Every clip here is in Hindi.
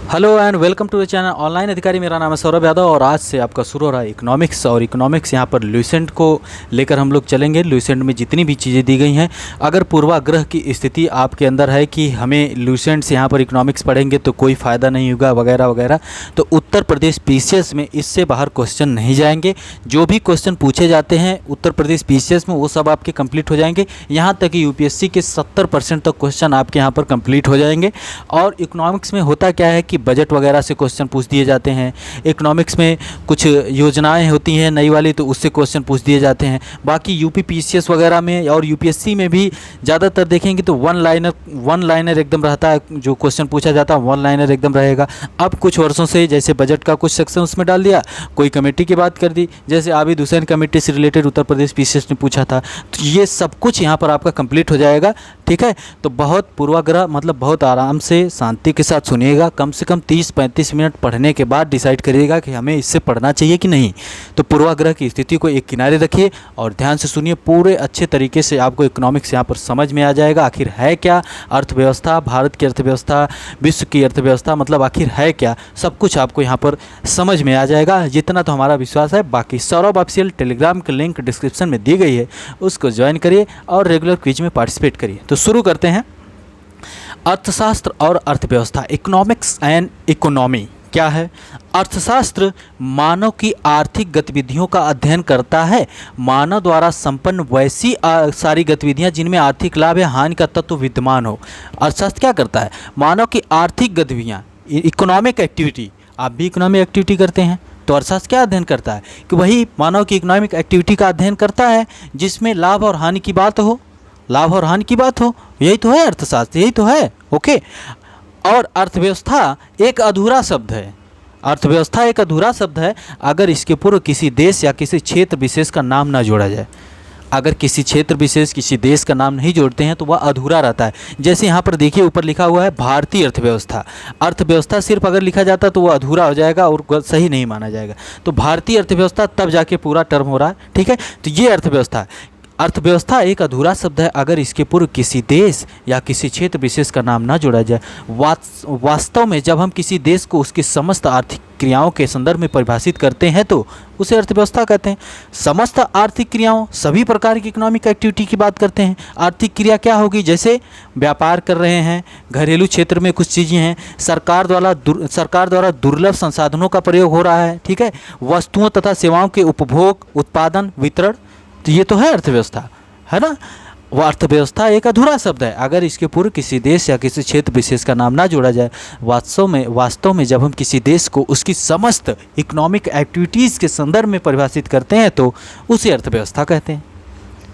Hello and welcome to the channel online Adhikari. मेरा नाम है सौरभ यादव और आज से आपका शुरू हो रहा है इकोनॉमिक्स। और इकोनॉमिक्स यहाँ पर ल्यूसेंट को लेकर हम लोग चलेंगे। ल्यूसेंट में जितनी भी चीज़ें दी गई हैं, अगर पूर्वाग्रह की स्थिति आपके अंदर है कि हमें ल्यूसेंट से यहाँ पर इकोनॉमिक्स पढ़ेंगे तो कोई फ़ायदा नहीं होगा वगैरह वगैरह, तो उत्तर प्रदेश पीसीएस में इससे बाहर क्वेश्चन नहीं जाएंगे। जो भी क्वेश्चन पूछे जाते हैं उत्तर प्रदेश पीसीएस में वो सब आपके कंप्लीट हो जाएंगे। यहाँ तक कि यूपीएससी के 70% तक क्वेश्चन आपके यहाँ पर कंप्लीट हो जाएंगे। और इकोनॉमिक्स में होता क्या है कि बजट वगैरह से क्वेश्चन पूछ दिए जाते हैं। इकोनॉमिक्स में कुछ योजनाएं होती हैं नई वाली, तो उससे क्वेश्चन पूछ दिए जाते हैं। बाकी यूपी पीसीएस वगैरह में और यूपीएससी में भी ज़्यादातर देखेंगे तो वन लाइनर एकदम रहता है। जो क्वेश्चन पूछा जाता है वन लाइनर एकदम रहेगा। अब कुछ वर्षों से जैसे बजट का कुछ सेक्शन उसमें डाल दिया, कोई कमेटी की बात कर दी, जैसे आबिद हुसैन कमेटी से रिलेटेड उत्तर प्रदेश पीसीएस ने पूछा था, तो ये सब कुछ यहाँ पर आपका कंप्लीट हो जाएगा। ठीक है, तो बहुत पूर्वाग्रह मतलब बहुत आराम से शांति के साथ सुनिएगा। कम से कम 30-35 मिनट पढ़ने के बाद डिसाइड करिएगा कि हमें इससे पढ़ना चाहिए कि नहीं। तो पूर्वाग्रह की स्थिति को एक किनारे रखिए और ध्यान से सुनिए। पूरे अच्छे तरीके से आपको इकोनॉमिक्स यहाँ पर समझ में आ जाएगा। आखिर है क्या अर्थव्यवस्था, भारत की अर्थव्यवस्था, विश्व की अर्थव्यवस्था, मतलब आखिर है क्या, सब कुछ आपको यहाँ पर समझ में आ जाएगा। जितना तो हमारा विश्वास है। बाकी सौरभ ऑफिशियल टेलीग्राम की लिंक डिस्क्रिप्शन में दी गई है, उसको ज्वाइन करिए और रेगुलर क्विज में पार्टिसिपेट करिए। तो शुरू करते हैं। अर्थशास्त्र और अर्थव्यवस्था, इकोनॉमिक्स एंड इकोनॉमी क्या है? अर्थशास्त्र मानव की आर्थिक गतिविधियों का अध्ययन करता है। मानव द्वारा संपन्न वैसी सारी गतिविधियां जिनमें आर्थिक लाभ या हानि का तत्व विद्यमान हो। अर्थशास्त्र क्या करता है? मानव की आर्थिक गतिविधियां, इकोनॉमिक एक्टिविटी। आप भी इकोनॉमिक एक्टिविटी करते हैं, तो अर्थशास्त्र क्या अध्ययन करता है कि वही मानव की इकोनॉमिक एक्टिविटी का अध्ययन करता है जिसमें लाभ और हानि की बात हो। लाभ और हानि की बात हो, यही तो है अर्थशास्त्र, यही तो है। ओके। और अर्थव्यवस्था एक अधूरा शब्द है। अर्थव्यवस्था एक अधूरा शब्द है अगर इसके पूर्व किसी देश या किसी क्षेत्र विशेष का नाम ना जोड़ा जाए। अगर किसी क्षेत्र विशेष, किसी देश का नाम नहीं जोड़ते हैं तो वह अधूरा रहता है। जैसे यहाँ पर देखिए ऊपर लिखा हुआ है भारतीय अर्थव्यवस्था। अर्थव्यवस्था सिर्फ अगर लिखा जाता तो वह अधूरा हो जाएगा और सही नहीं माना जाएगा। तो भारतीय अर्थव्यवस्था तब जाके पूरा टर्म हो रहा है। ठीक है, तो ये अर्थव्यवस्था। अर्थव्यवस्था एक अधूरा शब्द है अगर इसके पूर्व किसी देश या किसी क्षेत्र विशेष का नाम ना जोड़ा जाए। वास्तव में जब हम किसी देश को उसकी समस्त आर्थिक क्रियाओं के संदर्भ में परिभाषित करते हैं तो उसे अर्थव्यवस्था कहते हैं। समस्त आर्थिक क्रियाओं, सभी प्रकार की इकोनॉमिक एक्टिविटी की बात करते हैं। आर्थिक क्रिया क्या होगी? जैसे व्यापार कर रहे हैं, घरेलू क्षेत्र में कुछ चीज़ें हैं, सरकार द्वारा दुर्लभ संसाधनों का प्रयोग हो रहा है। ठीक है, वस्तुओं तथा सेवाओं के उपभोग, उत्पादन, वितरण, तो ये तो है अर्थव्यवस्था, है ना। वह अर्थव्यवस्था एक अधूरा शब्द है अगर इसके पूर्व किसी देश या किसी क्षेत्र विशेष का नाम ना जोड़ा जाए। वास्तव में जब हम किसी देश को उसकी समस्त इकोनॉमिक एक्टिविटीज़ के संदर्भ में परिभाषित करते हैं तो उसे अर्थव्यवस्था कहते हैं।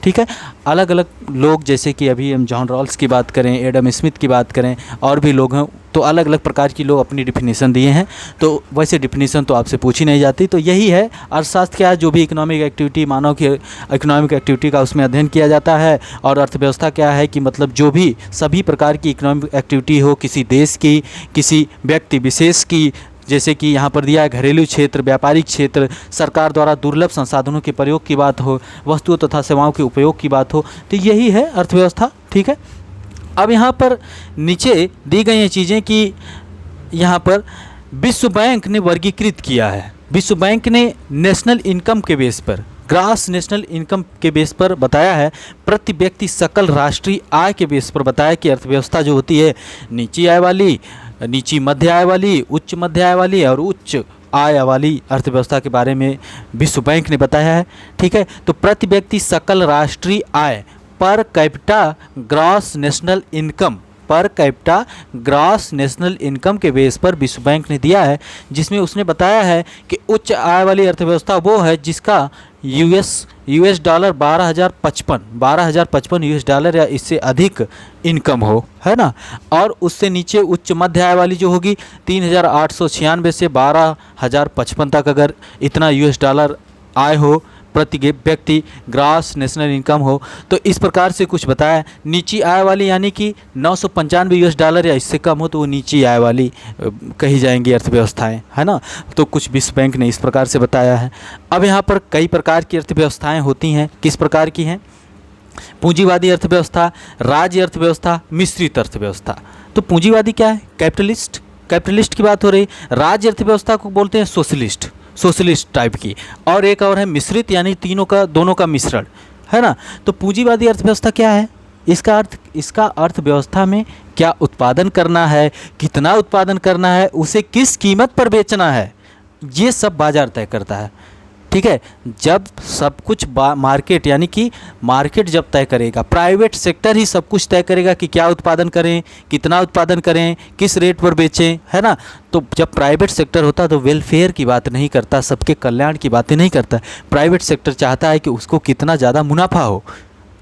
ठीक है, अलग अलग लोग, जैसे कि अभी हम जॉन रॉल्स की बात करें, एडम स्मिथ की बात करें, और भी लोग हैं, तो अलग अलग प्रकार की लोग अपनी डिफिनीसन दिए हैं। तो वैसे डिफिनीसन तो आपसे पूछी नहीं जाती। तो यही है अर्थशास्त्र क्या है? जो भी इकोनॉमिक एक्टिविटी, मानव की इकोनॉमिक एक्टिविटी का उसमें अध्ययन किया जाता है। और अर्थव्यवस्था क्या है कि मतलब जो भी सभी प्रकार की इकोनॉमिक एक्टिविटी हो, किसी देश की, किसी व्यक्ति विशेष की, जैसे कि यहाँ पर दिया है घरेलू क्षेत्र, व्यापारिक क्षेत्र, सरकार द्वारा दुर्लभ संसाधनों के प्रयोग की बात हो, वस्तुओं तथा सेवाओं के उपयोग की बात हो, तो यही है अर्थव्यवस्था। ठीक है, अब यहाँ पर नीचे दी गई हैं चीज़ें कि यहाँ पर विश्व बैंक ने वर्गीकृत किया है। विश्व बैंक ने नेशनल इनकम के बेस पर, ग्रास नेशनल इनकम के बेस पर बताया है, प्रति व्यक्ति सकल राष्ट्रीय आय के बेस पर बताया कि अर्थव्यवस्था जो होती है नीची आय वाली, नीची मध्य आय वाली, उच्च मध्य आय वाली और उच्च आय वाली अर्थव्यवस्था के बारे में विश्व बैंक ने बताया है। ठीक है, तो प्रति व्यक्ति सकल राष्ट्रीय आय, per capita gross national income, per capita gross national income के बेस पर विश्व बैंक ने दिया है, जिसमें उसने बताया है कि उच्च आय वाली अर्थव्यवस्था वो है जिसका यूएस डॉलर 12,055 यूएस डॉलर या इससे अधिक इनकम हो, है ना। और उससे नीचे उच्च मध्य आय वाली जो होगी 3,896 से 12,055 तक अगर इतना यूएस डॉलर आय हो प्रति व्यक्ति, ग्रास नेशनल इनकम हो, तो इस प्रकार से कुछ बताया। नीची आय वाली यानी कि 995 यूएस डॉलर या इससे कम हो तो वो नीची आय वाली कही जाएंगी अर्थव्यवस्थाएं, है ना। तो कुछ विश्व बैंक ने इस प्रकार से बताया है। अब यहाँ पर कई प्रकार की अर्थव्यवस्थाएं होती हैं। किस प्रकार की हैं? पूंजीवादी अर्थव्यवस्था, राज्य अर्थव्यवस्था, मिश्रित अर्थव्यवस्था। तो पूंजीवादी क्या है? कैपिटलिस्ट, कैपिटलिस्ट की बात हो रही। राज्य अर्थव्यवस्था को बोलते हैं सोशलिस्ट, सोशलिस्ट टाइप की। और एक और है मिश्रित, यानी दोनों का मिश्रण, है ना। तो पूंजीवादी अर्थव्यवस्था क्या है? इसका अर्थव्यवस्था में क्या उत्पादन करना है, कितना उत्पादन करना है, उसे किस कीमत पर बेचना है, ये सब बाजार तय करता है। ठीक है, जब सब कुछ मार्केट, यानी कि मार्केट जब तय करेगा, प्राइवेट सेक्टर ही सब कुछ तय करेगा कि क्या उत्पादन करें, कितना उत्पादन करें, किस रेट पर बेचें, है ना। तो जब प्राइवेट सेक्टर होता है तो वेलफेयर की बात नहीं करता, सबके कल्याण की बातें नहीं करता। प्राइवेट सेक्टर चाहता है कि उसको कितना ज़्यादा मुनाफा हो।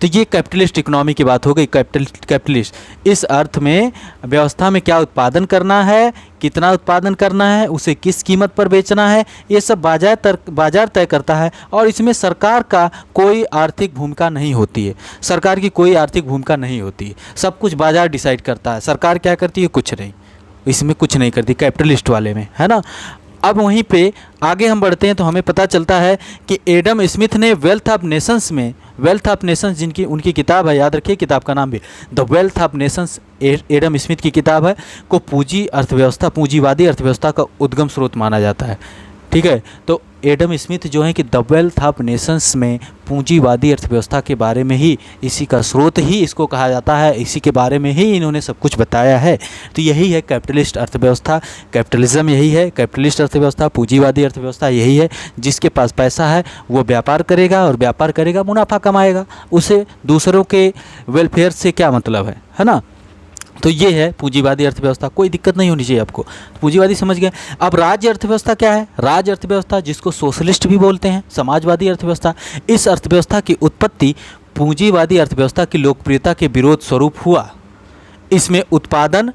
तो ये कैपिटलिस्ट इकोनॉमी की बात हो गई। कैपिटलिस्ट इस अर्थ में व्यवस्था में क्या उत्पादन करना है, कितना उत्पादन करना है, उसे किस कीमत पर बेचना है, ये सब बाजार तय करता है। और इसमें सरकार का कोई आर्थिक भूमिका नहीं होती है, सरकार की कोई आर्थिक भूमिका नहीं होती है, सब कुछ बाजार डिसाइड करता है। सरकार क्या करती है? कुछ नहीं, इसमें कुछ नहीं करती कैपिटलिस्ट वाले में, है ना। अब वहीं पे आगे हम बढ़ते हैं तो हमें पता चलता है कि एडम स्मिथ ने वेल्थ ऑफ नेशंस में, वेल्थ ऑफ नेशंस जिनकी उनकी किताब है, याद रखिए किताब का नाम भी the wealth of Nations, Adam Smith की किताब है, को पूंजीवादी अर्थव्यवस्था का उद्गम स्रोत माना जाता है। ठीक है, तो एडम स्मिथ जो है कि द वेल्थ ऑफ नेशंस में पूंजीवादी अर्थव्यवस्था के बारे में ही, इसी का स्रोत ही इसको कहा जाता है, इसी के बारे में ही इन्होंने सब कुछ बताया है। तो यही है कैपिटलिस्ट अर्थव्यवस्था, कैपिटलिज्म यही है, कैपिटलिस्ट अर्थव्यवस्था, पूंजीवादी अर्थव्यवस्था यही है। जिसके पास पैसा है वो व्यापार करेगा, और व्यापार करेगा मुनाफा कमाएगा, उसे दूसरों के वेलफेयर से क्या मतलब है ना। तो ये है पूंजीवादी अर्थव्यवस्था, कोई दिक्कत नहीं होनी चाहिए आपको, पूंजीवादी समझ गए। अब राज्य अर्थव्यवस्था क्या है? राज्य अर्थव्यवस्था, जिसको सोशलिस्ट भी बोलते हैं, समाजवादी अर्थव्यवस्था, इस अर्थव्यवस्था की उत्पत्ति पूंजीवादी अर्थव्यवस्था की लोकप्रियता के विरोध स्वरूप हुआ। इसमें उत्पादन,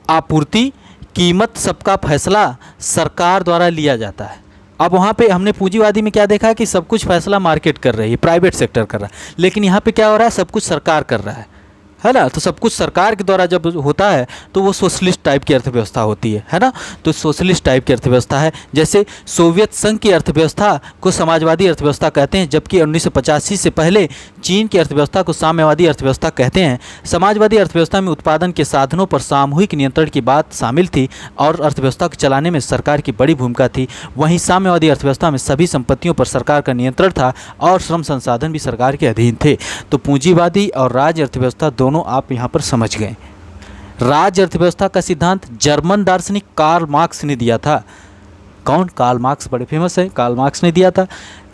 आपूर्ति, कीमत सबका फैसला सरकार द्वारा लिया जाता है। अब वहाँ पे हमने पूंजीवादी में क्या देखा है कि सब कुछ फैसला मार्केट कर रही है, प्राइवेट सेक्टर कर रहा है, लेकिन यहाँ पे क्या हो रहा है? सब कुछ सरकार कर रहा है ना। तो सब कुछ सरकार के द्वारा जब होता है तो वो सोशलिस्ट टाइप की अर्थव्यवस्था होती है ना। तो सोशलिस्ट टाइप की अर्थव्यवस्था है। जैसे सोवियत संघ की अर्थव्यवस्था को समाजवादी अर्थव्यवस्था कहते हैं, जबकि 1985 से पहले चीन की अर्थव्यवस्था को साम्यवादी अर्थव्यवस्था कहते हैं। समाजवादी अर्थव्यवस्था में उत्पादन के साधनों पर सामूहिक नियंत्रण की बात शामिल थी और अर्थव्यवस्था को चलाने में सरकार की बड़ी भूमिका थी। वहीं साम्यवादी अर्थव्यवस्था में सभी संपत्तियों पर सरकार का नियंत्रण था और श्रम संसाधन भी सरकार के अधीन थे। तो पूंजीवादी और राज्य अर्थव्यवस्था दोनों आप यहां पर समझ गए। राज्य अर्थव्यवस्था का सिद्धांत जर्मन दार्शनिक कार्ल मार्क्स ने दिया था। कौन? कार्ल मार्क्स, बड़े फेमस है, कार्ल मार्क्स ने दिया था।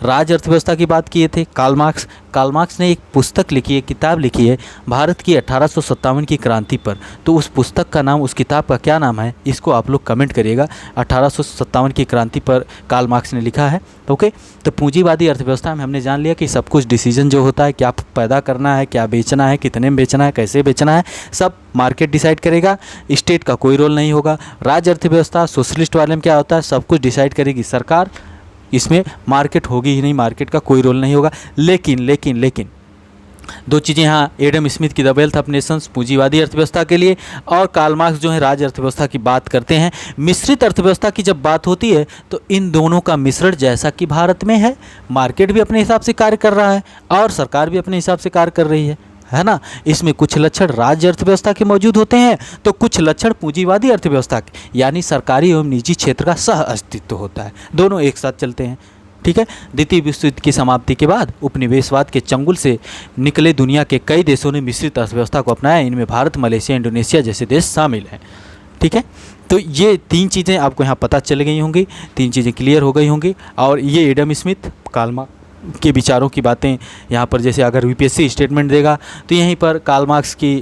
राज्य अर्थव्यवस्था की बात किए थे कार्ल मार्क्स। कार्ल मार्क्स ने एक पुस्तक लिखी है, किताब लिखी है, भारत की 1857 की क्रांति पर। तो उस पुस्तक का नाम, उस किताब का क्या नाम है, इसको आप लोग कमेंट करिएगा। 1857 की क्रांति पर कार्ल मार्क्स ने लिखा है। ओके, तो पूंजीवादी अर्थव्यवस्था में हमने जान लिया कि सब कुछ डिसीजन जो होता है, क्या पैदा करना है, क्या बेचना है, कितने में बेचना है, कैसे बेचना है, सब मार्केट डिसाइड करेगा, स्टेट का कोई रोल नहीं होगा। राज्य अर्थव्यवस्था सोशलिस्ट वाले में क्या होता है? सब कुछ डिसाइड करेगी सरकार, इसमें मार्केट होगी ही नहीं, मार्केट का कोई रोल नहीं होगा। लेकिन दो चीज़ें यहाँ, एडम स्मिथ की द वेल्थ ऑफ नेशंस पूंजीवादी अर्थव्यवस्था के लिए, और कार्ल मार्क्स जो है राज्य अर्थव्यवस्था की बात करते हैं। मिश्रित अर्थव्यवस्था की जब बात होती है तो इन दोनों का मिश्रण, जैसा कि भारत में है, मार्केट भी अपने हिसाब से कार्य कर रहा है और सरकार भी अपने हिसाब से कार्य कर रही है ना। इसमें कुछ लक्षण राज्य अर्थव्यवस्था के मौजूद होते हैं तो कुछ लक्षण पूंजीवादी अर्थव्यवस्था के, यानी सरकारी एवं निजी क्षेत्र का सह अस्तित्व होता है। दोनों एक साथ चलते हैं। ठीक है, द्वितीय विश्व युद्ध की समाप्ति के बाद उपनिवेशवाद के चंगुल से निकले दुनिया के कई देशों ने मिश्रित अर्थव्यवस्था को अपनाया। इनमें भारत, मलेशिया, इंडोनेशिया जैसे देश शामिल हैं। ठीक है, तो ये तीन चीज़ें आपको यहाँ पता चल गई होंगी, तीन चीज़ें क्लियर हो गई होंगी। और ये एडम स्मिथ, कार्ल मार्क्स के विचारों की बातें यहाँ पर, जैसे अगर यूपीएससी स्टेटमेंट देगा तो यहीं पर कार्ल मार्क्स की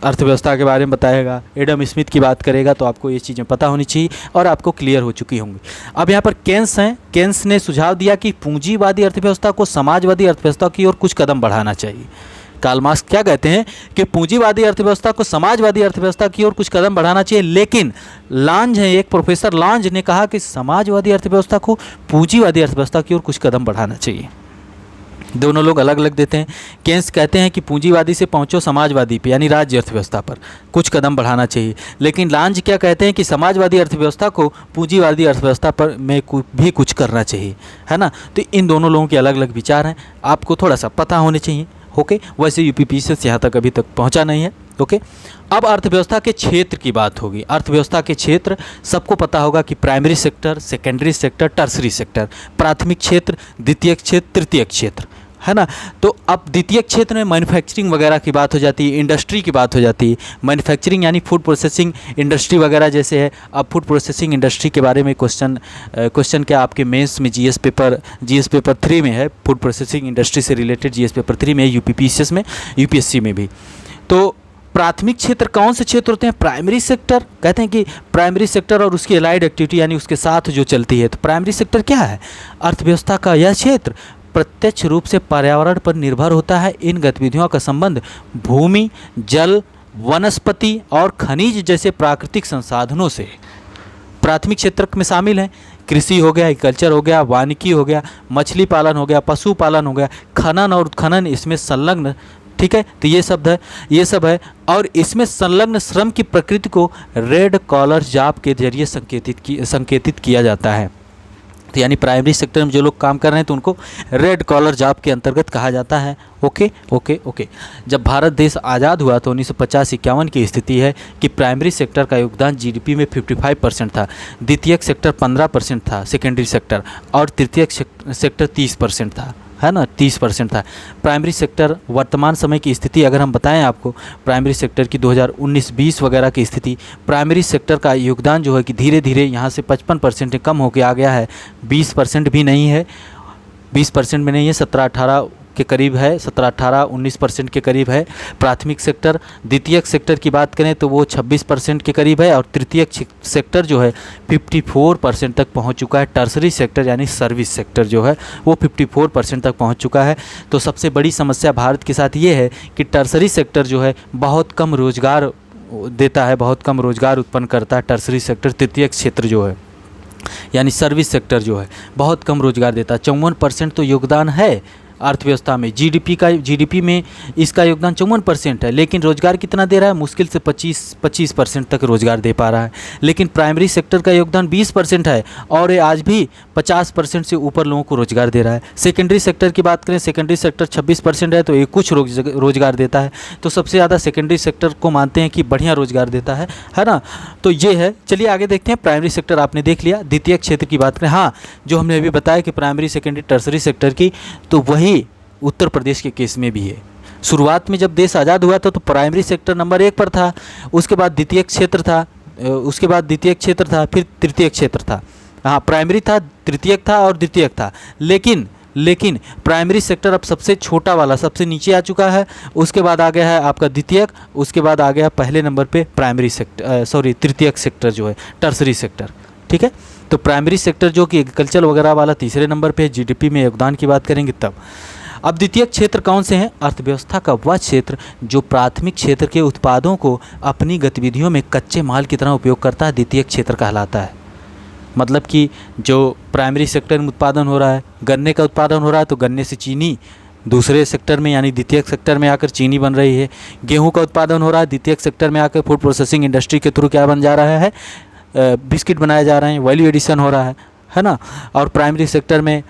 अर्थव्यवस्था के बारे में बताएगा, एडम स्मिथ की बात करेगा, तो आपको ये चीज़ें पता होनी चाहिए और आपको क्लियर हो चुकी होंगी। अब यहाँ पर केन्स हैं, केन्स ने सुझाव दिया कि पूंजीवादी अर्थव्यवस्था को समाजवादी अर्थव्यवस्था की ओर कुछ कदम बढ़ाना चाहिए। कार्ल मार्क्स क्या कहते हैं कि पूंजीवादी अर्थव्यवस्था को समाजवादी अर्थव्यवस्था की ओर कुछ कदम बढ़ाना चाहिए, लेकिन लांज है, एक प्रोफेसर लांज ने कहा कि समाजवादी अर्थव्यवस्था को पूंजीवादी अर्थव्यवस्था की ओर कुछ कदम बढ़ाना चाहिए। दोनों लोग अलग अलग देते हैं। केन्स कहते हैं कि पूंजीवादी से पहुंचो समाजवादी पे, यानी राज्य अर्थव्यवस्था पर कुछ कदम बढ़ाना चाहिए, लेकिन लांज क्या कहते हैं कि समाजवादी अर्थव्यवस्था को पूंजीवादी अर्थव्यवस्था पर में भी कुछ करना चाहिए, है ना। तो इन दोनों लोगों के अलग अलग विचार हैं, आपको थोड़ा सा पता होने चाहिए। ओके, वैसे यूपीपीसीएस यहाँ तक अभी तक पहुँचा नहीं है, ओके। अब अर्थव्यवस्था के क्षेत्र की बात होगी। अर्थव्यवस्था के क्षेत्र सबको पता होगा कि primary sector, secondary sector, tertiary sector, प्राथमिक क्षेत्र, द्वितीयक क्षेत्र, तृतीयक क्षेत्र, है ना। तो अब द्वितीयक क्षेत्र में मैन्युफैक्चरिंग वगैरह की बात हो जाती है, इंडस्ट्री की बात हो जाती है। मैन्युफैक्चरिंग यानी फूड प्रोसेसिंग इंडस्ट्री वगैरह जैसे है। अब फूड प्रोसेसिंग इंडस्ट्री के बारे में क्वेश्चन क्या आपके मेंस में जीएस पेपर 3 में है, फूड प्रोसेसिंग इंडस्ट्री से रिलेटेड जीएस पेपर 3 में है, यूपीपीसीएस में, यूपीएससी में भी। तो प्राथमिक क्षेत्र कौन से क्षेत्र होते हैं? Primary sector. कहते हैं कि प्राइमरी सेक्टर और उसकी एलाइड एक्टिविटी यानी उसके साथ जो चलती है। तो प्राइमरी सेक्टर क्या है? अर्थव्यवस्था का यह क्षेत्र प्रत्यक्ष रूप से पर्यावरण पर निर्भर होता है। इन गतिविधियों का संबंध भूमि, जल, वनस्पति और खनिज जैसे प्राकृतिक संसाधनों से प्राथमिक क्षेत्र में शामिल हैं। कृषि हो गया, एग्रीकल्चर हो गया, वानिकी हो गया, मछली पालन हो गया, पशुपालन हो गया, खनन और उत्खनन इसमें संलग्न, ठीक है। तो ये सब है और इसमें संलग्न श्रम की प्रकृति को रेड कॉलर जॉब के जरिए संकेतित किया जाता है। तो यानी प्राइमरी सेक्टर में जो लोग काम कर रहे हैं तो उनको रेड कॉलर जॉब के अंतर्गत कहा जाता है। Okay okay okay. जब भारत देश आज़ाद हुआ तो 1950-51 की स्थिति है कि प्राइमरी सेक्टर का योगदान जीडीपी में 55% था, द्वितीयक सेक्टर 15% था, सेकेंडरी सेक्टर, और तृतीयक सेक्टर 30% था, है ना, 30% था। प्राइमरी सेक्टर वर्तमान समय की स्थिति अगर हम बताएं आपको, प्राइमरी सेक्टर की 2019-20 वगैरह की स्थिति, प्राइमरी सेक्टर का योगदान जो है कि धीरे धीरे यहाँ से 55% कम होकर आ गया है, 20% भी नहीं है, 20% में नहीं है, 17-18 के करीब है, 17-18-19% के करीब है प्राथमिक सेक्टर। द्वितीयक सेक्टर की बात करें तो वो 26% के करीब है और तृतीयक सेक्टर जो है 54% तक पहुंच चुका है। टर्सरी सेक्टर यानी सर्विस सेक्टर जो है वो 54% तक पहुंच चुका है। तो सबसे बड़ी समस्या भारत के साथ ये है कि टर्सरी सेक्टर जो है बहुत कम रोजगार देता है, बहुत कम रोजगार उत्पन्न करता है टर्सरी सेक्टर। तृतीयक क्षेत्र जो है यानी सर्विस सेक्टर जो है बहुत कम रोजगार देता है। 54% तो योगदान है अर्थव्यवस्था में, जीडीपी में इसका योगदान 54% है, लेकिन रोजगार कितना दे रहा है? मुश्किल से 25% तक रोजगार दे पा रहा है। लेकिन प्राइमरी सेक्टर का योगदान 20% है और ये आज भी 50% से ऊपर लोगों को रोजगार दे रहा है। सेकेंडरी सेक्टर की बात करें, सेकेंडरी सेक्टर 26% है तो ये कुछ रोजगार देता है। तो सबसे ज़्यादा सेकेंडरी सेक्टर को मानते हैं कि बढ़िया रोजगार देता है ना। तो ये है। चलिए आगे देखते हैं। प्राइमरी सेक्टर आपने देख लिया। द्वितीयक क्षेत्र की बात करें, हाँ, जो हमने अभी बताया कि प्राइमरी सेकेंडरी टर्सरी सेक्टर की, तो वही उत्तर प्रदेश के केस में भी है। शुरुआत में जब देश आज़ाद हुआ था तो प्राइमरी सेक्टर नंबर 1 पर था, उसके बाद द्वितीयक क्षेत्र था, उसके बाद द्वितीयक क्षेत्र था, फिर तृतीयक क्षेत्र था। हाँ, प्राइमरी था, तृतीयक था और द्वितीयक था। लेकिन प्राइमरी सेक्टर अब सबसे छोटा वाला, सबसे नीचे आ चुका है। उसके बाद आ गया है आपका द्वितीयक, उसके बाद आ गया पहले नंबर पे तृतीयक सेक्टर जो है टर्सरी सेक्टर, ठीक है। तो प्राइमरी सेक्टर जो कि एग्रीकल्चर वगैरह वाला तीसरे नंबर पे है। जीडीपी में योगदान की बात करेंगे तब। अब द्वितीयक क्षेत्र कौन से हैं? अर्थव्यवस्था का वह क्षेत्र जो प्राथमिक क्षेत्र के उत्पादों को अपनी गतिविधियों में कच्चे माल की तरह उपयोग करता है, द्वितीयक क्षेत्र कहलाता है। मतलब कि जो प्राइमरी सेक्टर में उत्पादन हो रहा है, गन्ने का उत्पादन हो रहा है तो गन्ने से चीनी दूसरे सेक्टर में यानी द्वितीयक सेक्टर में आकर चीनी बन रही है। गेहूं का उत्पादन हो रहा है, द्वितीयक सेक्टर में आकर फूड प्रोसेसिंग इंडस्ट्री के थ्रू क्या बन जा रहा है? बिस्किट बनाए जा रहे हैं, वैल्यू एडिशन हो रहा है ना। और प्राइमरी सेक्टर में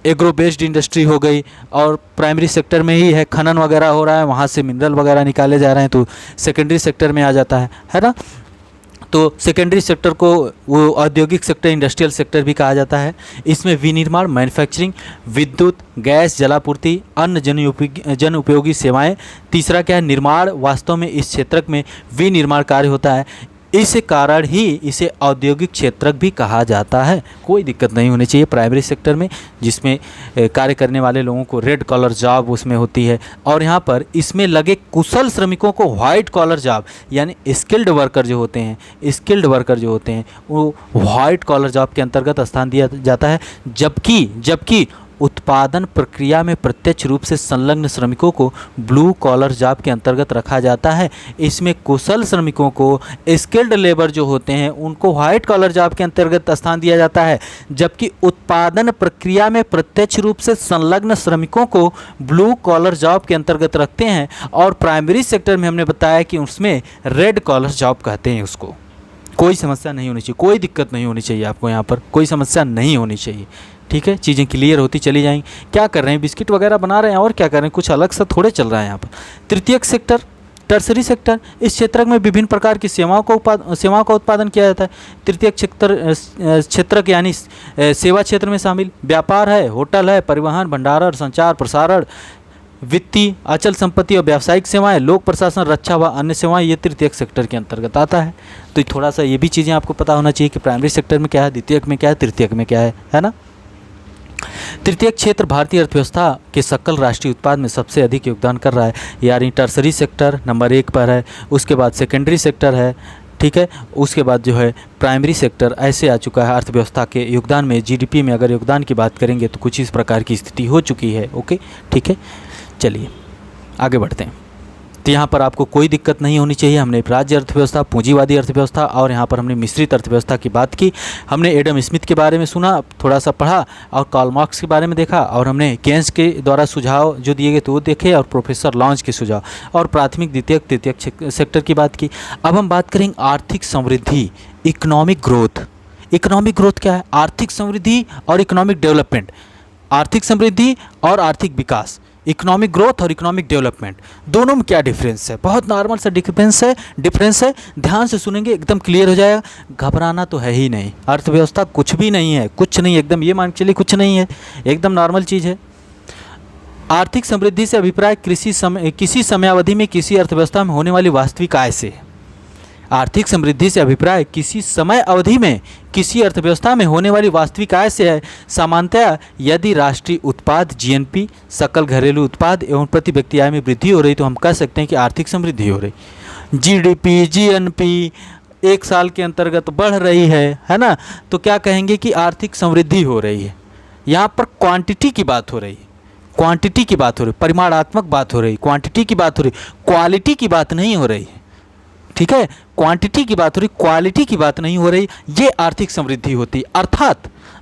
एग्रो बेस्ड इंडस्ट्री हो गई, और प्राइमरी सेक्टर में ही है खनन वगैरह हो रहा है, वहाँ से मिनरल वगैरह निकाले जा रहे हैं, तो सेकेंडरी सेक्टर में आ जाता है ना। तो सेकेंडरी सेक्टर को वो औद्योगिक सेक्टर, इंडस्ट्रियल सेक्टर भी कहा जाता है। इसमें विनिर्माण, मैन्युफैक्चरिंग, विद्युत, गैस जलापूर्ति, अन्य जन उपयोगी सेवाएं। तीसरा क्या है? निर्माण। वास्तव में इस क्षेत्र में विनिर्माण कार्य होता है, इस कारण ही इसे औद्योगिक क्षेत्र भी कहा जाता है। कोई दिक्कत नहीं होनी चाहिए प्राइमरी सेक्टर में, जिसमें कार्य करने वाले लोगों को रेड कॉलर जॉब उसमें होती है। और यहाँ पर इसमें लगे कुशल श्रमिकों को व्हाइट कॉलर जॉब यानी स्किल्ड वर्कर जो होते हैं वो व्हाइट कॉलर जॉब के अंतर्गत स्थान दिया जाता है। जबकि उत्पादन प्रक्रिया में प्रत्यक्ष रूप से संलग्न श्रमिकों को ब्लू कॉलर जॉब के अंतर्गत रखा जाता है। इसमें कुशल श्रमिकों को, स्किल्ड लेबर जो होते हैं, उनको व्हाइट कॉलर जॉब के अंतर्गत स्थान दिया जाता है, जबकि उत्पादन प्रक्रिया में प्रत्यक्ष रूप से संलग्न श्रमिकों को ब्लू कॉलर जॉब के अंतर्गत रखते हैं। और प्राइमरी सेक्टर में हमने बताया कि उसमें रेड कॉलर जॉब कहते हैं उसको। कोई समस्या नहीं होनी चाहिए, कोई दिक्कत नहीं होनी चाहिए आपको, यहाँ पर कोई समस्या नहीं होनी चाहिए, ठीक है। चीज़ें क्लियर होती चली जाएंगी। क्या कर रहे हैं? बिस्किट वगैरह बना रहे हैं और क्या कर रहे हैं? कुछ अलग सा थोड़े चल रहा है यहाँ पर। तृतीयक सेक्टर टर्सरी सेक्टर, इस क्षेत्र में विभिन्न प्रकार की सेवाओं का उत्पादन किया जाता है। तृतीयक क्षेत्र यानी सेवा क्षेत्र में शामिल व्यापार है, होटल है, परिवहन, भंडारण, संचार, प्रसारण, वित्तीय, अचल संपत्ति और व्यावसायिक सेवाएं, लोक प्रशासन, रक्षा व अन्य सेवाएं, ये तृतीयक सेक्टर के अंतर्गत आता है। तो थोड़ा सा ये भी चीज़ें आपको पता होना चाहिए कि प्राइमरी सेक्टर में क्या है, द्वितीयक में क्या है, तृतीयक में क्या है ना। तृतीयक क्षेत्र भारतीय अर्थव्यवस्था के सकल राष्ट्रीय उत्पाद में सबसे अधिक योगदान कर रहा है, यानी टर्सरी सेक्टर नंबर 1 पर है, उसके बाद सेकेंडरी सेक्टर है, ठीक है, उसके बाद जो है प्राइमरी सेक्टर ऐसे आ चुका है। अर्थव्यवस्था के योगदान में, जीडीपी में अगर योगदान की बात करेंगे तो कुछ इस प्रकार की स्थिति हो चुकी है। ओके, ठीक है, चलिए आगे बढ़ते हैं। तो यहाँ पर आपको कोई दिक्कत नहीं होनी चाहिए। हमने राज्य अर्थव्यवस्था, पूंजीवादी अर्थव्यवस्था और यहाँ पर हमने मिश्रित अर्थव्यवस्था की बात की। हमने एडम स्मिथ के बारे में सुना, थोड़ा सा पढ़ा, और कार्ल मार्क्स के बारे में देखा, और हमने केन्स के द्वारा सुझाव जो दिए गए तो वो देखे, और प्रोफेसर लॉन्च के सुझाव, और प्राथमिक, द्वितीयक, तृतीयक सेक्टर की बात की। अब हम बात करेंगे आर्थिक समृद्धि, इकोनॉमिक ग्रोथ। इकोनॉमिक ग्रोथ क्या है? आर्थिक समृद्धि और इकोनॉमिक डेवलपमेंट। आर्थिक समृद्धि और आर्थिक विकास, इकोनॉमिक ग्रोथ और इकोनॉमिक डेवलपमेंट, दोनों में क्या डिफरेंस है? बहुत नॉर्मल सा डिफरेंस है। ध्यान से सुनेंगे, एकदम क्लियर हो जाएगा। घबराना तो है ही नहीं। अर्थव्यवस्था कुछ भी नहीं है, कुछ नहीं, एकदम ये मान के चलिए कुछ नहीं है, एकदम नॉर्मल चीज़ है। आर्थिक समृद्धि से अभिप्राय किसी समयावधि में किसी अर्थव्यवस्था में होने वाली वास्तविक आय से। आर्थिक समृद्धि से अभिप्राय किसी समय अवधि में किसी अर्थव्यवस्था में होने वाली वास्तविक आय से है। सामान्यतः यदि राष्ट्रीय उत्पाद जीएनपी, सकल घरेलू उत्पाद एवं प्रति व्यक्ति आय में वृद्धि हो रही तो हम कह सकते हैं कि आर्थिक समृद्धि हो रही। जीडीपी, जीएनपी एक साल के अंतर्गत बढ़ रही है ना, तो क्या कहेंगे कि आर्थिक समृद्धि हो रही है। यहाँ पर क्वांटिटी की बात हो रही है, क्वांटिटी की बात हो रही, परिमाणात्मक बात हो रही, क्वांटिटी की बात हो रही, क्वालिटी की बात नहीं हो रही है, ठीक है। क्वांटिटी की बात हो रही, क्वालिटी की बात नहीं हो रही, ये आर्थिक समृद्धि होती है।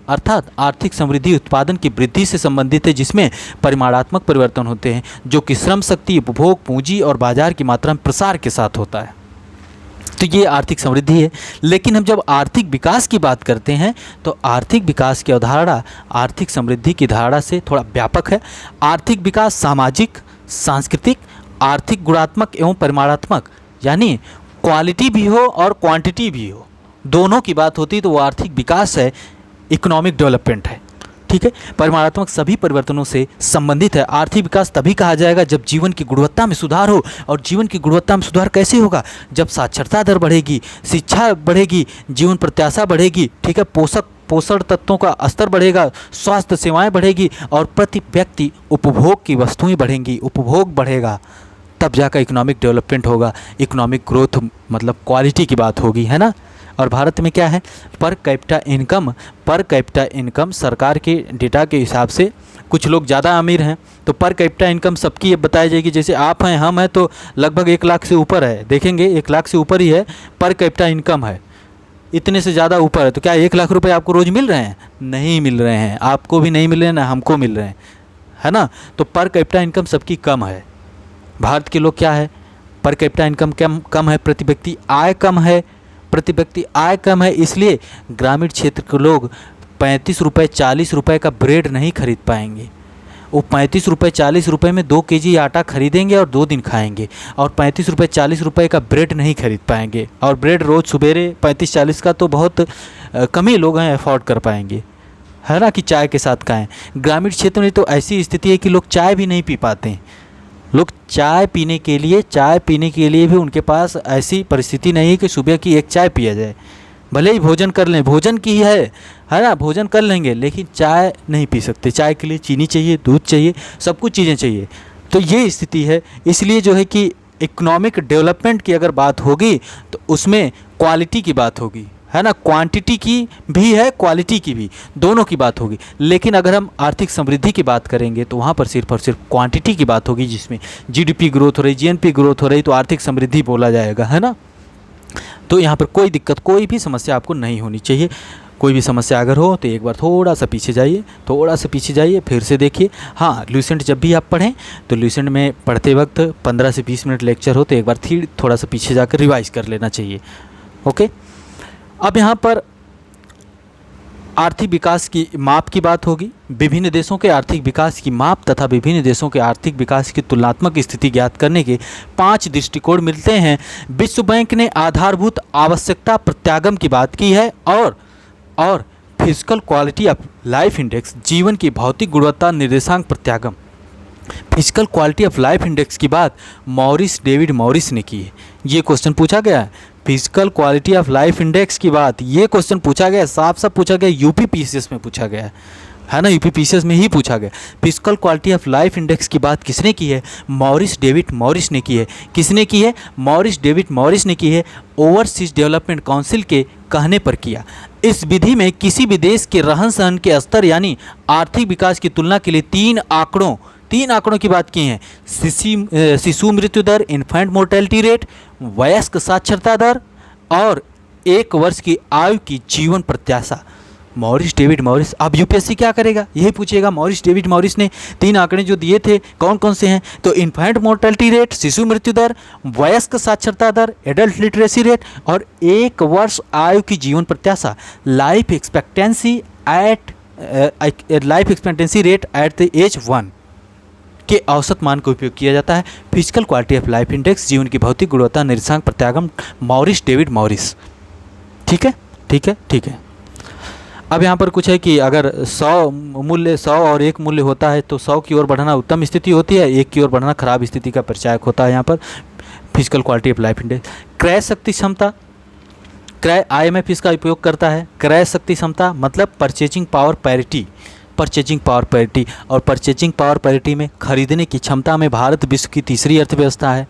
अर्थात आर्थिक समृद्धि उत्पादन की वृद्धि से संबंधित है, जिसमें परिमाणात्मक परिवर्तन होते हैं, जो कि श्रम शक्ति, उपभोग, पूंजी और बाजार की मात्रा में प्रसार के साथ होता है। तो ये आर्थिक समृद्धि है। लेकिन हम जब आर्थिक विकास की बात करते हैं तो आर्थिक विकास की अवधारणा आर्थिक समृद्धि की धारणा से थोड़ा व्यापक है। आर्थिक विकास सामाजिक, सांस्कृतिक, आर्थिक गुणात्मक एवं परिमाणात्मक, यानी क्वालिटी भी हो और क्वांटिटी भी हो, दोनों की बात होती है तो वो आर्थिक विकास है, इकोनॉमिक डेवलपमेंट है, ठीक है। परिमाणात्मक सभी परिवर्तनों से संबंधित है। आर्थिक विकास तभी कहा जाएगा जब जीवन की गुणवत्ता में सुधार हो। और जीवन की गुणवत्ता में सुधार कैसे होगा? जब साक्षरता दर बढ़ेगी, शिक्षा बढ़ेगी, जीवन प्रत्याशा बढ़ेगी, ठीक है, पोषण तत्वों का स्तर बढ़ेगा, स्वास्थ्य सेवाएं बढ़ेगी और प्रति व्यक्ति उपभोग की वस्तुएं बढ़ेंगी, उपभोग बढ़ेगा, तब जाकर इकोनॉमिक डेवलपमेंट होगा। इकोनॉमिक ग्रोथ मतलब क्वालिटी की बात होगी, है ना। और भारत में क्या है? पर कैपिटा इनकम सरकार के डेटा के हिसाब से कुछ लोग ज़्यादा अमीर हैं, तो पर कैपिटा इनकम सबकी ये बताई जाएगी। जैसे आप हैं, हम हैं, तो लगभग 1 लाख से ऊपर है, देखेंगे 1 लाख से ऊपर ही है पर कैपिटा इनकम है, इतने से ज़्यादा ऊपर है। तो क्या 1 लाख रुपए आपको रोज़ मिल रहे हैं? नहीं मिल रहे हैं, आपको भी नहीं मिल रहे हैं, ना हमको मिल रहे हैं, है ना। तो पर कैपिटा इनकम सबकी कम है। भारत के लोग क्या है? पर कैपिटा इनकम कम है, प्रति व्यक्ति आय कम है, इसलिए ग्रामीण क्षेत्र के लोग 35 रुपये 40 रुपये का ब्रेड नहीं खरीद पाएंगे। वो 35 रुपये 40 रुपये में 2 केजी आटा खरीदेंगे और 2 दिन खाएंगे, और 35 रुपये 40 रुपये का ब्रेड नहीं खरीद पाएंगे। और ब्रेड रोज़ सुबेरे 35-40 का तो बहुत कम ही लोग हैं अफोर्ड कर पाएंगे, है ना, कि चाय के साथ खाएं। ग्रामीण क्षेत्र में तो ऐसी स्थिति है कि लोग चाय भी नहीं पी पाते हैं। लोग चाय पीने के लिए भी उनके पास ऐसी परिस्थिति नहीं है कि सुबह की एक चाय पिया जाए। भले ही भोजन कर लें, भोजन की है ना, भोजन कर लेंगे, लेकिन चाय नहीं पी सकते। चाय के लिए चीनी चाहिए, दूध चाहिए, सब कुछ चीज़ें चाहिए। तो ये स्थिति है। इसलिए जो है कि इकोनॉमिक डेवलपमेंट की अगर बात होगी तो उसमें क्वालिटी की बात होगी, है ना। क्वांटिटी की भी है, क्वालिटी की भी, दोनों की बात होगी। लेकिन अगर हम आर्थिक समृद्धि की बात करेंगे तो वहाँ पर सिर्फ और सिर्फ क्वांटिटी की बात होगी, जिसमें जीडीपी ग्रोथ हो रही, जीएनपी ग्रोथ हो रही, तो आर्थिक समृद्धि बोला जाएगा, है ना। तो यहाँ पर कोई दिक्कत, कोई भी समस्या आपको नहीं होनी चाहिए। कोई भी समस्या अगर हो तो एक बार थोड़ा सा पीछे जाइए, फिर से देखिए। हाँ, ल्यूसेंट जब भी आप पढ़ें तो ल्यूसेंट में पढ़ते वक्त 15 से 20 मिनट लेक्चर हो तो एक बार थोड़ा सा पीछे जाकर रिवाइज कर लेना चाहिए। ओके, अब यहाँ पर आर्थिक विकास की माप की बात होगी, विभिन्न देशों के आर्थिक विकास की माप तथा विभिन्न देशों के आर्थिक विकास की तुलनात्मक स्थिति ज्ञात करने के 5 दृष्टिकोण मिलते हैं। विश्व बैंक ने आधारभूत आवश्यकता प्रत्यागम की बात की है और physical quality of life index, जीवन की भौतिक गुणवत्ता निर्देशांक प्रत्यागम, physical quality of life index की बात मॉरिस डेविड मॉरिस ने की है। ये क्वेश्चन पूछा गया है, physical quality of life index की बात, ये क्वेश्चन पूछा गया, साफ साफ पूछा गया, यूपी पीसीएस में पूछा गया है ना, यूपी पीसीएस में ही पूछा गया। Physical quality of life index की बात किसने की है? मॉरिस डेविड मॉरिस ने की है। किसने की है? मॉरिस डेविड मॉरिस ने की है, ओवरसीज डेवलपमेंट काउंसिल के कहने पर किया। इस विधि में किसी भी देश के रहन सहन के स्तर यानी आर्थिक विकास की तुलना के लिए तीन आंकड़ों की बात की है। शिशु मृत्यु दर, इन्फेंट मोर्टेलिटी रेट, वयस्क साक्षरता दर और 1 वर्ष की आयु की जीवन प्रत्याशा। मॉरिस डेविड मॉरिस, अब यूपीएससी क्या करेगा? यही पूछेगा। मॉरिस डेविड मॉरिस ने 3 आंकड़े जो दिए थे कौन कौन से हैं? तो इन्फेंट मोर्टेलिटी रेट, शिशु मृत्यु दर, वयस्क साक्षरता दर, एडल्ट लिटरेसी रेट और 1 वर्ष आयु की जीवन प्रत्याशा। Life expectancy rate at the age 1 के औसत मान का उपयोग किया जाता है। Physical quality of life index, जीवन की भौतिक गुणवत्ता निर्देशांक प्रत्यागम, मॉरिस डेविड मॉरिस। ठीक है। अब यहाँ पर कुछ है कि अगर 100 और 1 मूल्य होता है तो 100 की ओर बढ़ना उत्तम स्थिति होती है, 1 की ओर बढ़ना खराब स्थिति का परिचायक होता है। यहाँ पर physical quality of life index. क्रय शक्ति क्षमता, IMF इसका उपयोग करता है। क्रय शक्ति क्षमता मतलब परचेजिंग पावर पैरिटी और परचेजिंग पावर पैरिटी में खरीदने की क्षमता में भारत विश्व की तीसरी अर्थव्यवस्था है।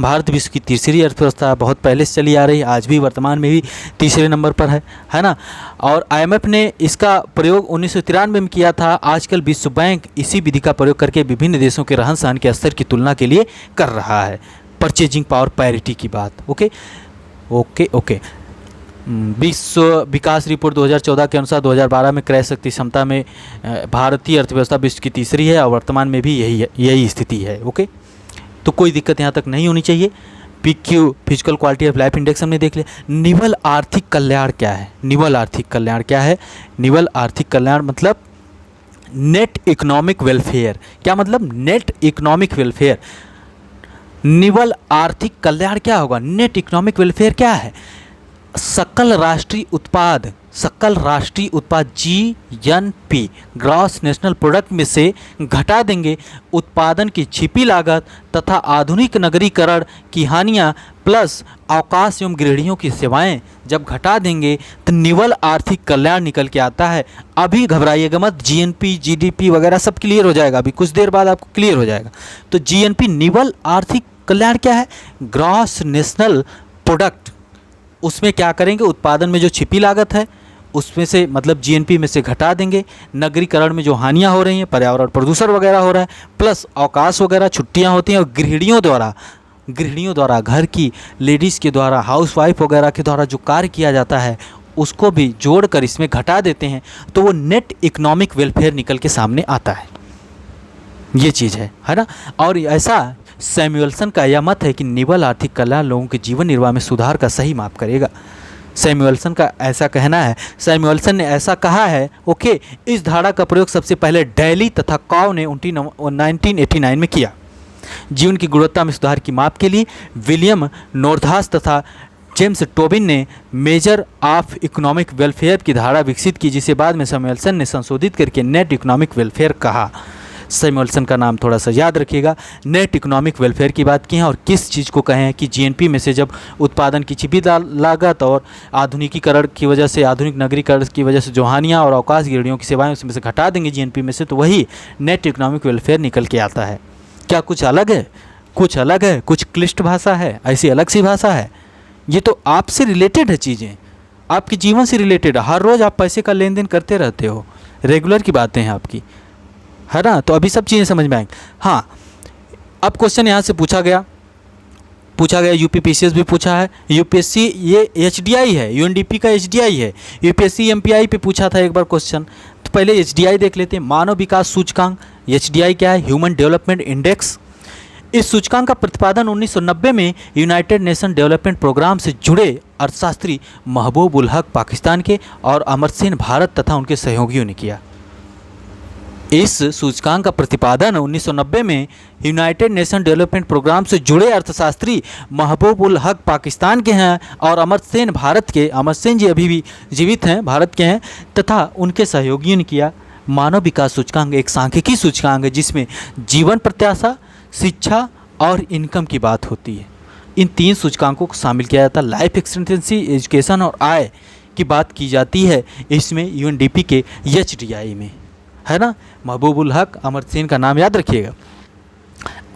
बहुत पहले से चली आ रही है, आज भी वर्तमान में भी तीसरे नंबर पर है ना। और IMF ने इसका प्रयोग 1993 में किया था। आजकल विश्व बैंक इसी विधि का प्रयोग करके विभिन्न देशों के रहन सहन के स्तर की तुलना के लिए कर रहा है। परचेजिंग पावर पैरिटी की बात। ओके। विश्व विकास रिपोर्ट 2014 के अनुसार 2012 में क्रय शक्ति क्षमता में भारतीय अर्थव्यवस्था विश्व की तीसरी है और वर्तमान में भी यही स्थिति है। ओके, तो कोई दिक्कत यहाँ तक नहीं होनी चाहिए। PQ physical quality of life index हमने देख लिया। निवल आर्थिक कल्याण क्या है? निवल आर्थिक कल्याण मतलब नेट इकोनॉमिक वेलफेयर। क्या मतलब? Net economic welfare. निवल आर्थिक कल्याण क्या होगा? नेट इकोनॉमिक वेलफेयर क्या है? सकल राष्ट्रीय उत्पाद GNP ग्रॉस नेशनल प्रोडक्ट में से घटा देंगे उत्पादन की छिपी लागत तथा आधुनिक नगरीकरण की हानियाँ प्लस अवकाश एवं गृहिणियों की सेवाएं जब घटा देंगे तो निवल आर्थिक कल्याण निकल के आता है। अभी घबराइएगा मत, GNP GDP वगैरह सब क्लियर हो जाएगा, अभी कुछ देर बाद आपको क्लियर हो जाएगा। तो GNP निवल आर्थिक कल्याण क्या है? ग्रॉस नेशनल प्रोडक्ट, उसमें क्या करेंगे? उत्पादन में जो छिपी लागत है उसमें से मतलब GNP में से घटा देंगे। नगरीकरण में जो हानियां हो रही हैं, पर्यावरण प्रदूषण वगैरह हो रहा है, प्लस अवकाश वगैरह छुट्टियां होती हैं और गृहिणियों द्वारा घर की लेडीज़ के द्वारा, हाउसवाइफ वगैरह के द्वारा जो कार्य किया जाता है उसको भी जोड़कर इसमें घटा देते हैं तो वो नेट इकोनॉमिक वेलफेयर निकल के सामने आता है। ये चीज़ है ना। और ऐसा सैमुअल्सन का यह मत है कि निवल आर्थिक कल्याण लोगों के जीवन निर्वाह में सुधार का सही माप करेगा। सैमुअल्सन का ऐसा कहना है, सैमुअल्सन ने ऐसा कहा है। ओके, इस धारा का प्रयोग सबसे पहले डेली तथा कॉव ने 1989 में किया। जीवन की गुणवत्ता में सुधार की माप के लिए विलियम नॉर्थहास तथा जेम्स टोबिन ने मेजर ऑफ इकोनॉमिक वेलफेयर की धारा विकसित की, जिसे बाद में सैमुअल्सन ने संशोधित करके नेट इकोनॉमिक वेलफेयर कहा। सैमुअल्सन का नाम थोड़ा सा याद रखिएगा। नेट इकोनॉमिक वेलफेयर की बात की है और किस चीज़ को कहें कि GNP में से जब उत्पादन की छिपी लागत और आधुनिकीकरण की वजह से, आधुनिक नगरीकरण की वजह से जो हानियाँ और अवकाश गृहिणियों की सेवाएं उसमें से घटा देंगे GNP में से, तो वही नेट इकोनॉमिक वेलफेयर निकल के आता है। क्या कुछ अलग है? कुछ क्लिष्ट भाषा है, ऐसी अलग सी भाषा है? ये तो आपसे रिलेटेड है, चीज़ें आपके जीवन से रिलेटेड है। हर रोज़ आप पैसे का लेन देन करते रहते हो, रेगुलर की बातें हैं आपकी, है ना। तो अभी सब चीज़ें समझ में आएंगी। हाँ, अब क्वेश्चन यहाँ से पूछा गया, यूपी पीसीएस भी पूछा है। यूपीएससी ये HDI है, UNDP का HDI है। यूपीएससी MPI पे पूछा था एक बार क्वेश्चन, तो पहले HDI देख लेते हैं। मानव विकास सूचकांक, HDI क्या है? Human development index. इस सूचकांक का प्रतिपादन 1990 में यूनाइटेड नेशन डेवलपमेंट प्रोग्राम से जुड़े अर्थशास्त्री महबूब उल हक पाकिस्तान के और अमर्त्य सेन भारत तथा उनके सहयोगियों ने किया। इस सूचकांक का प्रतिपादन 1990 में यूनाइटेड नेशन डेवलपमेंट प्रोग्राम से जुड़े अर्थशास्त्री महबूब उल हक पाकिस्तान के हैं और अमर्त्य सेन भारत के, अमर्त्य सेन जी अभी भी जीवित हैं, भारत के हैं, तथा उनके सहयोगियों ने किया। मानव विकास सूचकांक एक सांख्यिकी सूचकांक है जिसमें जीवन प्रत्याशा, शिक्षा और इनकम की बात होती है। इन 3 सूचकांकों को शामिल किया जाता है। लाइफ एक्सपेक्टेंसी, एजुकेशन और आय की बात की जाती है इसमें यूएनडीपी के एचडीआई में, है ना। महबूब उल हक, अमर्त्य सेन का नाम याद रखिएगा।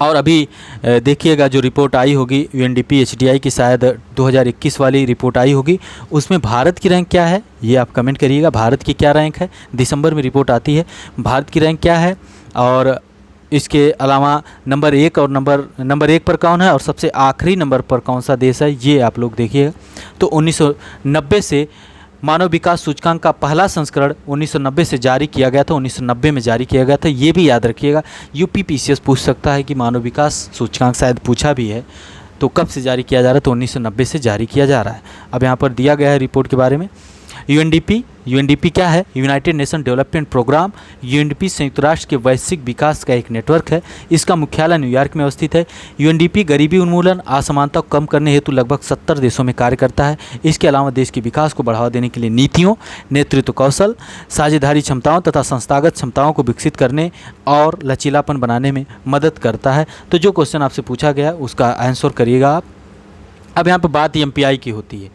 और अभी देखिएगा जो रिपोर्ट आई होगी यूएनडीपी एचडीआई की, शायद 2021 वाली रिपोर्ट आई होगी, उसमें भारत की रैंक क्या है ये आप कमेंट करिएगा। भारत की क्या रैंक है, दिसंबर में रिपोर्ट आती है, भारत की रैंक क्या है, और इसके अलावा नंबर 1 और नंबर 1 पर कौन है और सबसे आखिरी नंबर पर कौन सा देश है, ये आप लोग देखिएगा। तो 1990 से मानव विकास सूचकांक का पहला संस्करण 1990 से जारी किया गया था, 1990 में जारी किया गया था, ये भी याद रखिएगा। यूपीपीसीएस पूछ सकता है कि मानव विकास सूचकांक, शायद पूछा भी है, तो कब से जारी किया जा रहा है, तो 1990 से जारी किया जा रहा है। अब यहाँ पर दिया गया है रिपोर्ट के बारे में। यूएनडीपी क्या है, united nation development program. UNDP संयुक्त राष्ट्र के वैश्विक विकास का एक नेटवर्क है। इसका मुख्यालय न्यूयॉर्क में अवस्थित है। यूएनडीपी गरीबी उन्मूलन, असमानता को कम करने हेतु लगभग 70 देशों में कार्य करता है। इसके अलावा देश के विकास को बढ़ावा देने के लिए नीतियों, नेतृत्व कौशल, साझेदारी क्षमताओं तथा संस्थागत क्षमताओं को विकसित करने और लचीलापन बनाने में मदद करता है। तो जो क्वेश्चन आपसे पूछा गया उसका आंसर करिएगा आप। अब यहाँ पर बात एमपीआई की होती है,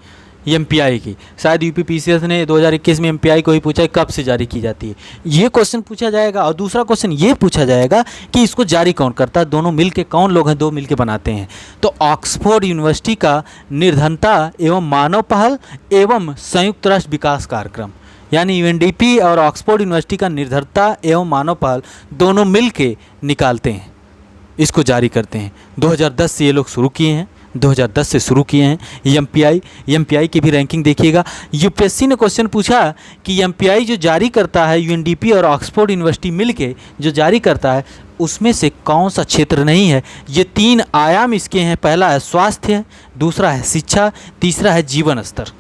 एमपीआई की। शायद यूपीपीसीएस ने 2021 में एमपीआई को ही पूछा है कब से जारी की जाती है, ये क्वेश्चन पूछा जाएगा। और दूसरा क्वेश्चन ये पूछा जाएगा कि इसको जारी कौन करता है, दोनों मिलके कौन लोग हैं, दो मिलके बनाते हैं। तो ऑक्सफोर्ड यूनिवर्सिटी का निर्धनता एवं मानव पहल एवं संयुक्त राष्ट्र विकास कार्यक्रम, यानी यूएनडीपी और ऑक्सफोर्ड यूनिवर्सिटी का निर्धनता एवं मानव पहल दोनों मिलके निकालते हैं, इसको जारी करते हैं। 2010 से ये लोग शुरू किए हैं, 2010 से शुरू किए हैं एमपीआई की भी रैंकिंग देखिएगा। यूपीएससी ने क्वेश्चन पूछा कि एमपीआई जो जारी करता है, यूएनडीपी और ऑक्सफोर्ड यूनिवर्सिटी मिलके जो जारी करता है, उसमें से कौन सा क्षेत्र नहीं है। ये 3 आयाम इसके हैं, पहला है स्वास्थ्य, दूसरा है शिक्षा, तीसरा है जीवन स्तर।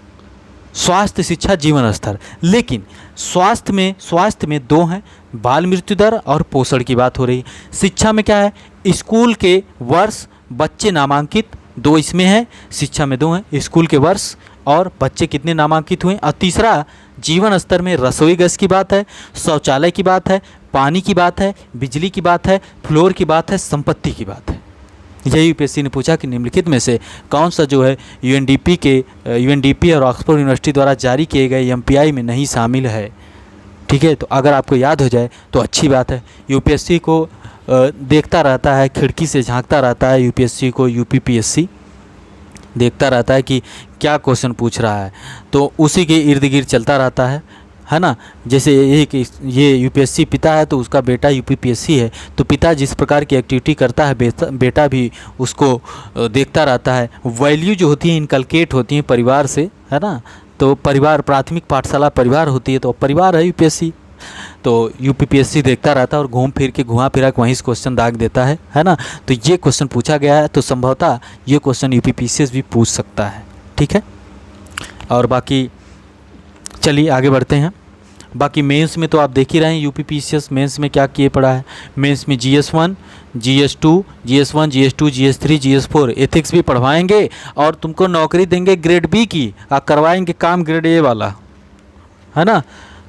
स्वास्थ्य, शिक्षा, जीवन स्तर। लेकिन स्वास्थ्य में 2 हैं, बाल मृत्यु दर और पोषण की बात हो रही है। शिक्षा में क्या है, स्कूल के वर्ष, बच्चे नामांकित, 2 इसमें है, शिक्षा में 2 हैं, स्कूल के वर्ष और बच्चे कितने नामांकित हुए। और तीसरा जीवन स्तर में रसोई गैस की बात है, शौचालय की बात है, पानी की बात है, बिजली की बात है, फ्लोर की बात है, संपत्ति की बात है। यही यूपीएससी ने पूछा कि निम्नलिखित में से कौन सा जो है यूएनडीपी और ऑक्सफोर्ड यूनिवर्सिटी द्वारा जारी किए गए एमपीआई में नहीं शामिल है। ठीक है, तो अगर आपको याद हो जाए तो अच्छी बात है। यूपीएससी को देखता रहता है, खिड़की से झांकता रहता है, यूपीएससी को यूपीपीएससी देखता रहता है कि क्या क्वेश्चन पूछ रहा है, तो उसी के इर्द गिर्द चलता रहता है ना। जैसे ये यूपीएससी पिता है तो उसका बेटा यूपीपीएससी है, तो पिता जिस प्रकार की एक्टिविटी करता है बेटा भी उसको देखता रहता है। वैल्यू जो होती है इनकलकेट होती हैं परिवार से, है ना। तो परिवार, प्राथमिक पाठशाला परिवार होती है, तो परिवार है यूपीएससी। तो यूपीपीएससी देखता रहता है और घूम फिर के वहीं से क्वेश्चन दाग देता है ना। तो ये क्वेश्चन पूछा गया है, तो संभवतः ये क्वेश्चन यूपीपीसीएस भी पूछ सकता है। ठीक है, और बाकी चलिए आगे बढ़ते हैं। बाकी मेंस में तो आप देख ही रहे हैं यूपीपीसीएस मेंस में क्या किए पड़ा है। मेंस में GS1, GS2, GS3, GS4 ethics भी पढ़वाएंगे और तुमको नौकरी देंगे ग्रेड बी की, और करवाएंगे काम ग्रेड ए वाला, है ना।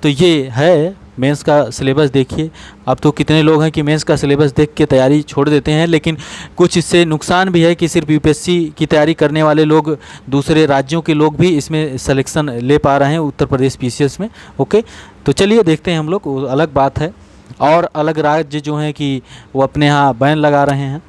तो ये है मेंस का सिलेबस। देखिए अब तो कितने लोग हैं कि मेंस का सिलेबस देख के तैयारी छोड़ देते हैं, लेकिन कुछ इससे नुकसान भी है कि सिर्फ यूपीएससी की तैयारी करने वाले लोग, दूसरे राज्यों के लोग भी इसमें सिलेक्शन ले पा रहे हैं, उत्तर प्रदेश पीसीएस में। ओके, तो चलिए देखते हैं हम लोग, अलग बात है। और अलग राज्य जो हैं कि वो अपने यहाँ बैन लगा रहे हैं।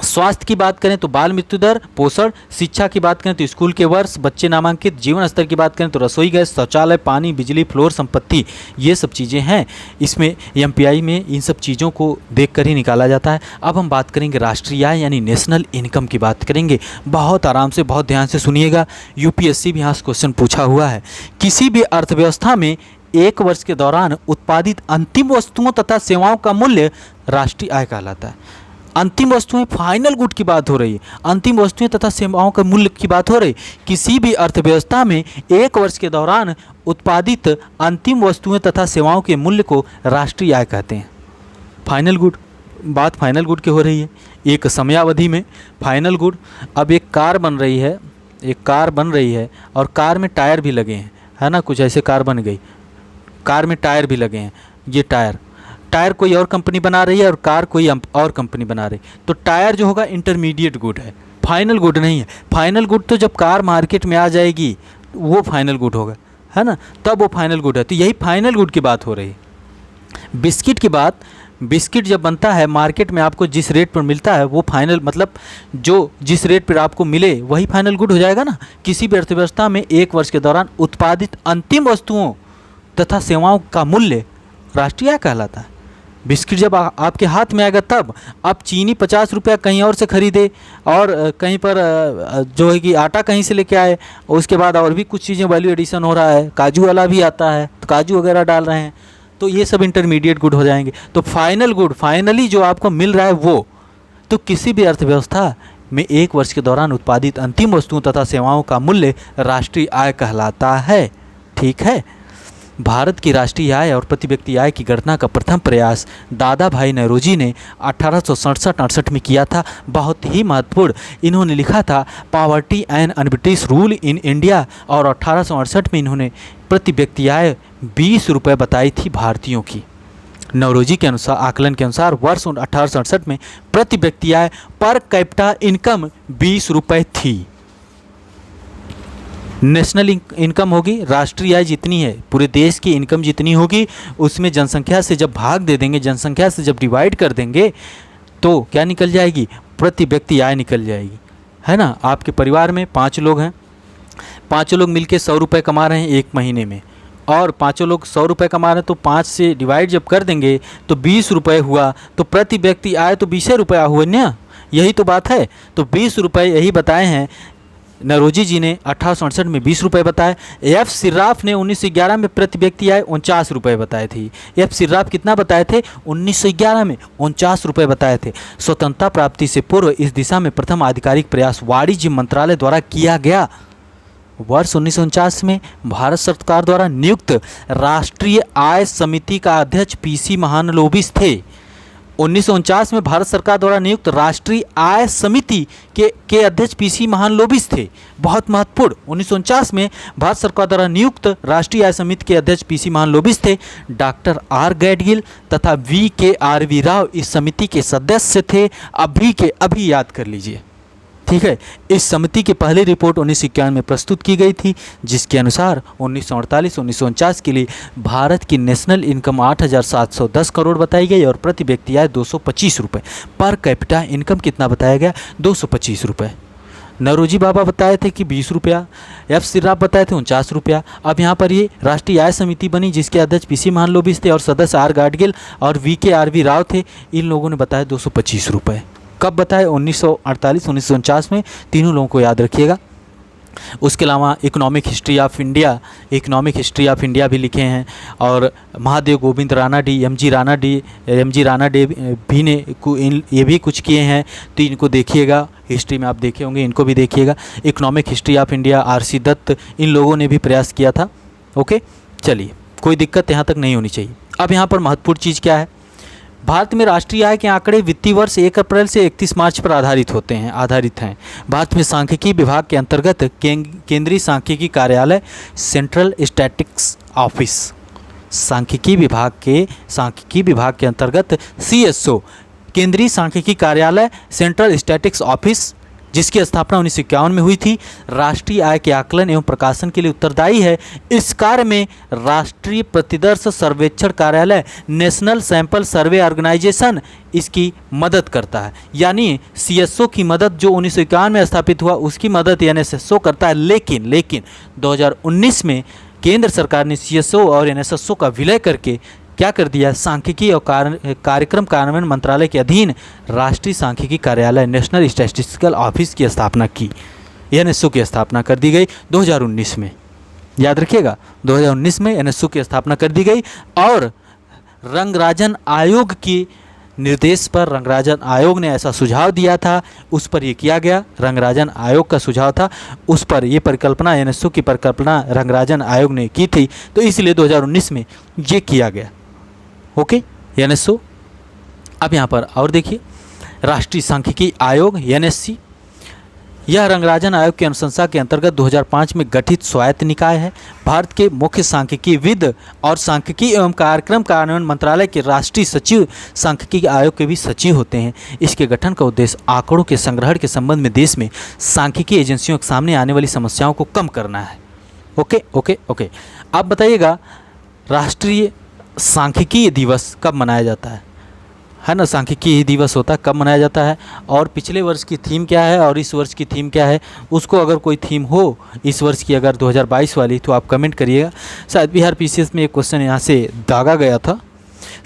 स्वास्थ्य की बात करें तो बाल मृत्यु दर, पोषण, शिक्षा की बात करें तो स्कूल के वर्ष, बच्चे नामांकित, जीवन स्तर की बात करें तो रसोई गैस, शौचालय, पानी, बिजली, फ्लोर, संपत्ति, ये सब चीज़ें हैं। इसमें एमपीआई में इन सब चीज़ों को देखकर ही निकाला जाता है। अब हम बात करेंगे राष्ट्रीय आय यानी नेशनल इनकम की बात करेंगे। बहुत आराम से, बहुत ध्यान से सुनिएगा, यूपीएससी भी यहाँ से क्वेश्चन पूछा हुआ है। किसी भी अर्थव्यवस्था में एक वर्ष के दौरान उत्पादित अंतिम वस्तुओं तथा सेवाओं का मूल्य राष्ट्रीय आय कहलाता है। अंतिम वस्तुएं, फाइनल गुड की बात हो रही है। अंतिम वस्तुएं तथा सेवाओं के मूल्य की बात हो रही। किसी भी अर्थव्यवस्था में एक वर्ष के दौरान उत्पादित अंतिम वस्तुएं तथा सेवाओं के मूल्य को राष्ट्रीय आय कहते हैं। फाइनल गुड, बात फाइनल गुड की हो रही है। एक समयावधि में फाइनल गुड, अब एक कार बन रही है, एक कार बन रही है और कार में टायर भी लगे हैं, है ना, कुछ ऐसे कार बन गई, कार में टायर भी लगे हैं। ये टायर कोई और कंपनी बना रही है और कार कोई और कंपनी बना रही है, तो टायर जो होगा इंटरमीडिएट गुड है, फाइनल गुड नहीं है। फाइनल गुड तो जब कार मार्केट में आ जाएगी वो फाइनल गुड होगा, है ना, तब वो फाइनल गुड है। तो यही फाइनल गुड की बात हो रही है। बिस्किट की बात, बिस्किट जब बनता है मार्केट में आपको जिस रेट पर मिलता है वो फाइनल, मतलब जो जिस रेट पर आपको मिले वही फाइनल गुड हो जाएगा ना। किसी भी अर्थव्यवस्था में एक वर्ष के दौरान उत्पादित अंतिम वस्तुओं तथा सेवाओं का मूल्य राष्ट्रीय आय कहलाता है। बिस्किट जब आपके हाथ में आएगा तब। आप चीनी 50 रुपया कहीं और से ख़रीदे और कहीं पर जो है कि आटा कहीं से लेके आए, उसके बाद और भी कुछ चीज़ें वैल्यू एडिशन हो रहा है, काजू वाला भी आता है तो काजू वगैरह डाल रहे हैं, तो ये सब इंटरमीडिएट गुड हो जाएंगे। तो फाइनल गुड, फाइनली जो आपको मिल रहा है वो। तो किसी भी अर्थव्यवस्था में एक वर्ष के दौरान उत्पादित अंतिम वस्तुओं तथा सेवाओं का मूल्य राष्ट्रीय आय कहलाता है। ठीक है। भारत की राष्ट्रीय आय और प्रति व्यक्ति आय की गणना का प्रथम प्रयास दादा भाई नौरोजी ने 1867-68 में किया था। बहुत ही महत्वपूर्ण, इन्होंने लिखा था poverty and un-British rule in India, और 1868 में इन्होंने प्रति व्यक्ति आय 20 रुपये बताई थी भारतीयों की। नौरोजी के अनुसार, आकलन के अनुसार वर्ष 1868 में प्रति व्यक्ति आय पर कैपिटा इनकम 20 रुपये थी। नेशनल इनकम होगी, राष्ट्रीय आय जितनी है, पूरे देश की इनकम जितनी होगी उसमें जनसंख्या से जब भाग दे देंगे, जनसंख्या से जब डिवाइड कर देंगे तो क्या निकल जाएगी, प्रति व्यक्ति आय निकल जाएगी, है ना। आपके परिवार में 5 लोग हैं, 5 लोग मिलके 100 रुपये कमा रहे हैं एक महीने में, और 5 लोग 100 रुपये कमा रहे हैं, तो 5 से डिवाइड जब कर देंगे तो 20 रुपये हुआ, तो प्रति व्यक्ति आय तो 20 रुपया हुआ ना, यही तो बात है। तो 20 रुपये यही बताए हैं नौरोजी जी ने 1868 में 20 रुपये बताए। एफ सिर्राफ ने 1911 में प्रति व्यक्ति आय 49 रुपये बताए थे। एफ सिर्राफ कितना बताए थे, 1911 में 49 रुपये बताए थे। स्वतंत्रता प्राप्ति से पूर्व इस दिशा में प्रथम आधिकारिक प्रयास वाणिज्य मंत्रालय द्वारा किया गया। वर्ष 1949 में भारत सरकार द्वारा नियुक्त राष्ट्रीय आय समिति का अध्यक्ष पीसी महालनोबिस थे। 1949 में भारत सरकार द्वारा नियुक्त राष्ट्रीय आय समिति के अध्यक्ष पीसी महालनोबिस थे। बहुत महत्वपूर्ण, 1949 में भारत सरकार द्वारा नियुक्त राष्ट्रीय आय समिति के अध्यक्ष पीसी महालनोबिस थे। डॉक्टर आर गैडगिल तथा VKRV राव इस समिति के सदस्य थे। अभी के अभी याद कर लीजिए, ठीक है। इस समिति की पहली रिपोर्ट 1951 में प्रस्तुत की गई थी, जिसके अनुसार 1948-1949 के लिए भारत की नेशनल इनकम 8,710 करोड़ बताई गई और प्रति व्यक्ति आय 225 रुपये। पर कैपिटा इनकम कितना बताया गया, 225 रुपये। नौरोजी बाबा बताए थे कि 20 रुपया, एफ सिर्राफ बताए थे 49 रुपया। अब यहाँ पर ये राष्ट्रीय आय समिति बनी जिसके अध्यक्ष पीसी महालनोबिस थे और सदस्य आर गाडगिल और VKRV राव थे। इन लोगों ने बताया 225 रुपये। कब बताए, 1948-1949 में। तीनों लोगों को याद रखिएगा। उसके अलावा इकोनॉमिक हिस्ट्री ऑफ इंडिया भी लिखे हैं, और Mahadev Govind Ranade, M G Ranade भी ने ये भी कुछ किए हैं, तो इनको देखिएगा। हिस्ट्री में आप देखे होंगे, इनको भी देखिएगा। Economic history of India, RC Dutt, इन लोगों ने भी प्रयास किया था। ओके, चलिए, कोई दिक्कत यहाँ तक नहीं होनी चाहिए। अब यहाँ पर महत्वपूर्ण चीज़ क्या है, भारत में राष्ट्रीय आय के आंकड़े वित्तीय वर्ष 1 अप्रैल से 31 मार्च पर आधारित हैं। भारत में सांख्यिकी विभाग के अंतर्गत केंद्रीय सांख्यिकी कार्यालय सेंट्रल स्टैटिस्टिक्स ऑफिस, सांख्यिकी विभाग के अंतर्गत CSO, केंद्रीय सांख्यिकी कार्यालय सेंट्रल स्टैटिस्टिक्स ऑफिस, जिसकी स्थापना 1951 में हुई थी, राष्ट्रीय आय के आकलन एवं प्रकाशन के लिए उत्तरदायी है। इस कार्य में राष्ट्रीय प्रतिदर्श सर्वेक्षण कार्यालय नेशनल सैंपल सर्वे ऑर्गेनाइजेशन इसकी मदद करता है। यानी CSO की मदद जो 1951 में स्थापित हुआ उसकी मदद NSSO करता है। लेकिन 2019 में केंद्र सरकार ने CSO और NSSO का विलय करके क्या कर दिया, सांख्यिकी और कार्यक्रम कार्यान्वयन मंत्रालय के अधीन राष्ट्रीय सांख्यिकी कार्यालय नेशनल स्टैटिस्टिकल ऑफिस की स्थापना की। NSO की स्थापना कर दी गई 2019 में, याद रखिएगा। 2019 में NSO की स्थापना कर दी गई और रंगराजन आयोग की निर्देश पर रंगराजन आयोग ने ऐसा सुझाव दिया था, उस पर ये किया गया। रंगराजन आयोग का सुझाव था, उस पर ये परिकल्पना एनएसओ की परिकल्पना रंगराजन आयोग ने की थी, तो इसलिए 2019 में ये किया गया। Okay, NSO. अब यहाँ पर और देखिए, राष्ट्रीय सांख्यिकी आयोग एनएससी, यह रंगराजन आयोग की अनुशंसा के अंतर्गत 2005 में गठित स्वायत्त निकाय है। भारत के मुख्य सांख्यिकीविद और सांख्यिकी एवं कार्यक्रम कार्यान्वयन मंत्रालय के राष्ट्रीय सचिव सांख्यिकी आयोग के भी सचिव होते हैं। इसके गठन का उद्देश्य आंकड़ों के संग्रहण के संबंध में देश में सांख्यिकी एजेंसियों के सामने आने वाली समस्याओं को कम करना है। Okay okay okay. आप बताइएगा, राष्ट्रीय सांख्यिकी दिवस कब मनाया जाता है ना? सांख्यिकी दिवस होता है, कब मनाया जाता है, और पिछले वर्ष की थीम क्या है और इस वर्ष की थीम क्या है, उसको अगर कोई थीम हो इस वर्ष की, अगर 2022 वाली, तो आप कमेंट करिएगा। शायद बिहार पीसीएस में एक क्वेश्चन यहाँ से दागा गया था।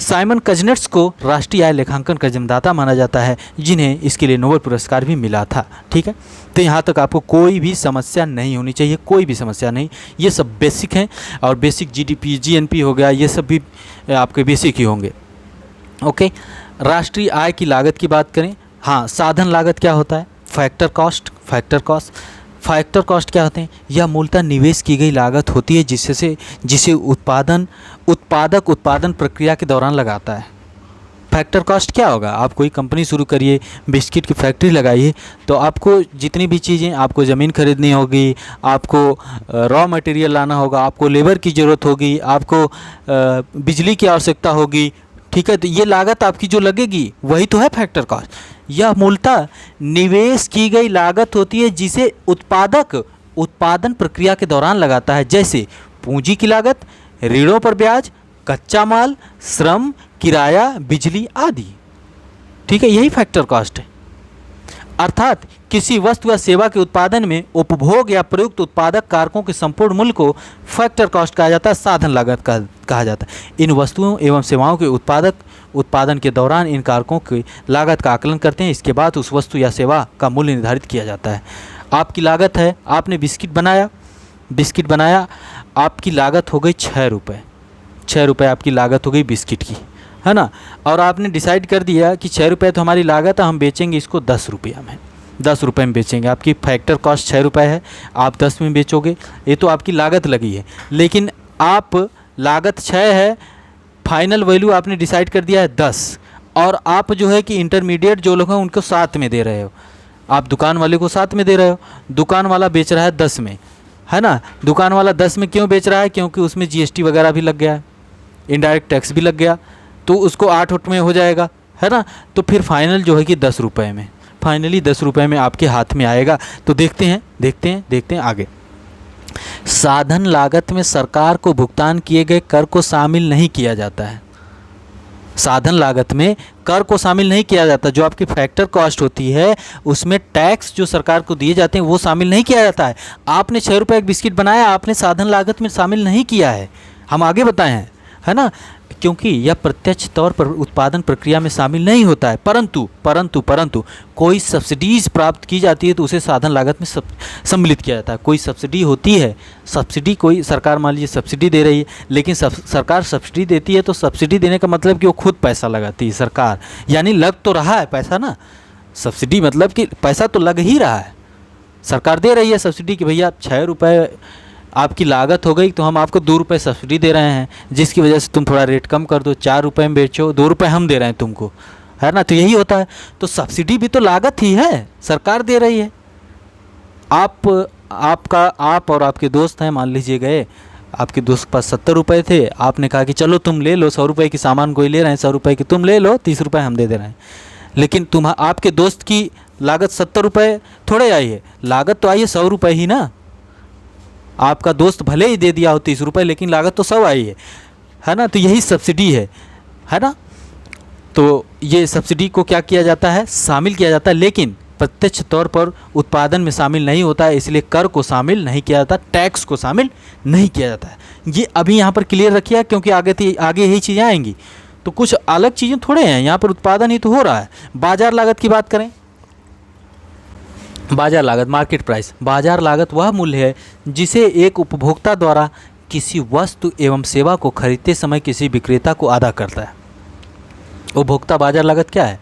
साइमन कजनेट्स को राष्ट्रीय आय लेखांकन का जन्मदाता माना जाता है, जिन्हें इसके लिए नोबेल पुरस्कार भी मिला था। ठीक है, तो यहाँ तक आपको कोई भी समस्या नहीं होनी चाहिए, कोई भी समस्या नहीं। ये सब बेसिक हैं, और बेसिक जीडीपी जीएनपी हो गया, ये सब भी आपके बेसिक ही होंगे। ओके, राष्ट्रीय आय की लागत की बात करें, हाँ, साधन लागत क्या होता है? Factor cost. फैक्टर कॉस्ट क्या होते हैं? यह मूलतः निवेश की गई लागत होती है जिसे उत्पादक उत्पादन प्रक्रिया के दौरान लगाता है। फैक्टर कॉस्ट क्या होगा? आप कोई कंपनी शुरू करिए, बिस्किट की फैक्ट्री लगाइए, तो आपको जितनी भी चीज़ें, आपको ज़मीन खरीदनी होगी, आपको रॉ मटेरियल लाना होगा, आपको लेबर की ज़रूरत होगी, आपको बिजली की आवश्यकता होगी। ठीक है, तो ये लागत आपकी जो लगेगी वही तो है फैक्टर कॉस्ट। यह मूलतः निवेश की गई लागत होती है जिसे उत्पादक उत्पादन प्रक्रिया के दौरान लगाता है, जैसे पूंजी की लागत, ऋणों पर ब्याज, कच्चा माल, श्रम, किराया, बिजली आदि। ठीक है, यही फैक्टर कॉस्ट है। अर्थात किसी वस्तु या सेवा के उत्पादन में उपभोग या प्रयुक्त उत्पादक कारकों के संपूर्ण मूल्य को फैक्टर कॉस्ट कहा जाता है, साधन लागत कहा जाता है। इन वस्तुओं एवं सेवाओं के उत्पादन के दौरान इन कारकों की लागत का आकलन करते हैं। इसके बाद उस वस्तु या सेवा का मूल्य निर्धारित किया जाता है। आपकी लागत है, आपने बिस्किट बनाया, आपकी लागत हो गई 6 रुपये। 6 रुपये आपकी लागत हो गई बिस्किट की, है ना। और आपने डिसाइड कर दिया कि 6 रुपये तो हमारी लागत है, हम बेचेंगे इसको 10 रुपया में, 10 रुपये में बेचेंगे। आपकी फैक्टर कॉस्ट 6 रुपये है, आप 10 में बेचोगे, ये तो आपकी लागत लगी है। लेकिन आप लागत 6 है, फाइनल वैल्यू आपने डिसाइड कर दिया है 10, और आप जो है कि इंटरमीडिएट जो लोग हैं उनको 7 में दे रहे हो। आप दुकान वाले को 7 में दे रहे हो, दुकान वाला बेच रहा है 10 में, है ना। दुकान वाला 10 में क्यों बेच रहा है? क्योंकि उसमें जीएसटी वगैरह भी लग गया है, इनडायरेक्ट टैक्स भी लग गया, तो उसको 8 में हो जाएगा, है ना। तो फिर फाइनल जो है कि 10 रुपये में, फाइनली 10 रुपये में आपके हाथ में आएगा। तो देखते हैं आगे। साधन लागत में सरकार को भुगतान किए गए कर को शामिल नहीं किया जाता है। साधन लागत में कर को शामिल नहीं किया जाता। जो आपकी फैक्टर कॉस्ट होती है उसमें टैक्स जो सरकार को दिए जाते हैं वो शामिल नहीं किया जाता है। आपने 6 रुपये एक बिस्किट बनाया, आपने साधन लागत में शामिल नहीं किया है, हम आगे बताए हैं, है ना, क्योंकि यह प्रत्यक्ष तौर पर उत्पादन प्रक्रिया में शामिल नहीं होता है। परंतु कोई सब्सिडीज़ प्राप्त की जाती है तो उसे साधन लागत में सम्मिलित किया जाता है। कोई सब्सिडी होती है, सब्सिडी कोई सरकार मान लीजिए सब्सिडी दे रही है, लेकिन सरकार सब्सिडी देती है तो सब्सिडी देने का मतलब कि वो खुद पैसा लगाती है सरकार, यानी लग तो रहा है पैसा ना। सब्सिडी मतलब कि पैसा तो लग ही रहा है, सरकार दे रही है सब्सिडी कि भैया 6 रुपये आपकी लागत हो गई तो हम आपको 2 रुपये सब्सिडी दे रहे हैं, जिसकी वजह से तुम थोड़ा रेट कम कर दो, 4 रुपये में बेचो, 2 रुपये हम दे रहे हैं तुमको, है ना। तो यही होता है। तो सब्सिडी भी तो लागत ही है, सरकार दे रही है। आप और आपके दोस्त हैं, मान लीजिए गए, आपके दोस्त के पास 70 रुपये थे, आपने कहा कि चलो तुम ले लो, 100 रुपये की सामान कोई ले रहे हैं, 100 रुपये की तुम ले लो, 30 रुपये हम दे रहे हैं। लेकिन आपके दोस्त की लागत 70 रुपये थोड़े आई है, लागत तो आई है 100 रुपये ही ना। आपका दोस्त भले ही दे दिया हो 30 रुपये, लेकिन लागत तो 100 आई है ना। तो यही सब्सिडी है ना। तो ये सब्सिडी को क्या किया जाता है, शामिल किया जाता है, लेकिन प्रत्यक्ष तौर पर उत्पादन में शामिल नहीं होता है, इसलिए कर को शामिल नहीं किया जाता, टैक्स को शामिल नहीं किया जाता है। ये अभी यहाँ पर क्लियर रखिए, क्योंकि आगे यही चीज़ें आएंगी। तो कुछ अलग चीज़ें थोड़े हैं, यहाँ पर उत्पादन ही तो हो रहा है। बाजार लागत की बात करें, बाजार लागत, मार्केट प्राइस। बाजार लागत वह मूल्य है जिसे एक उपभोक्ता द्वारा किसी वस्तु एवं सेवा को खरीदते समय किसी विक्रेता को अदा करता है। उपभोक्ता बाजार लागत क्या है?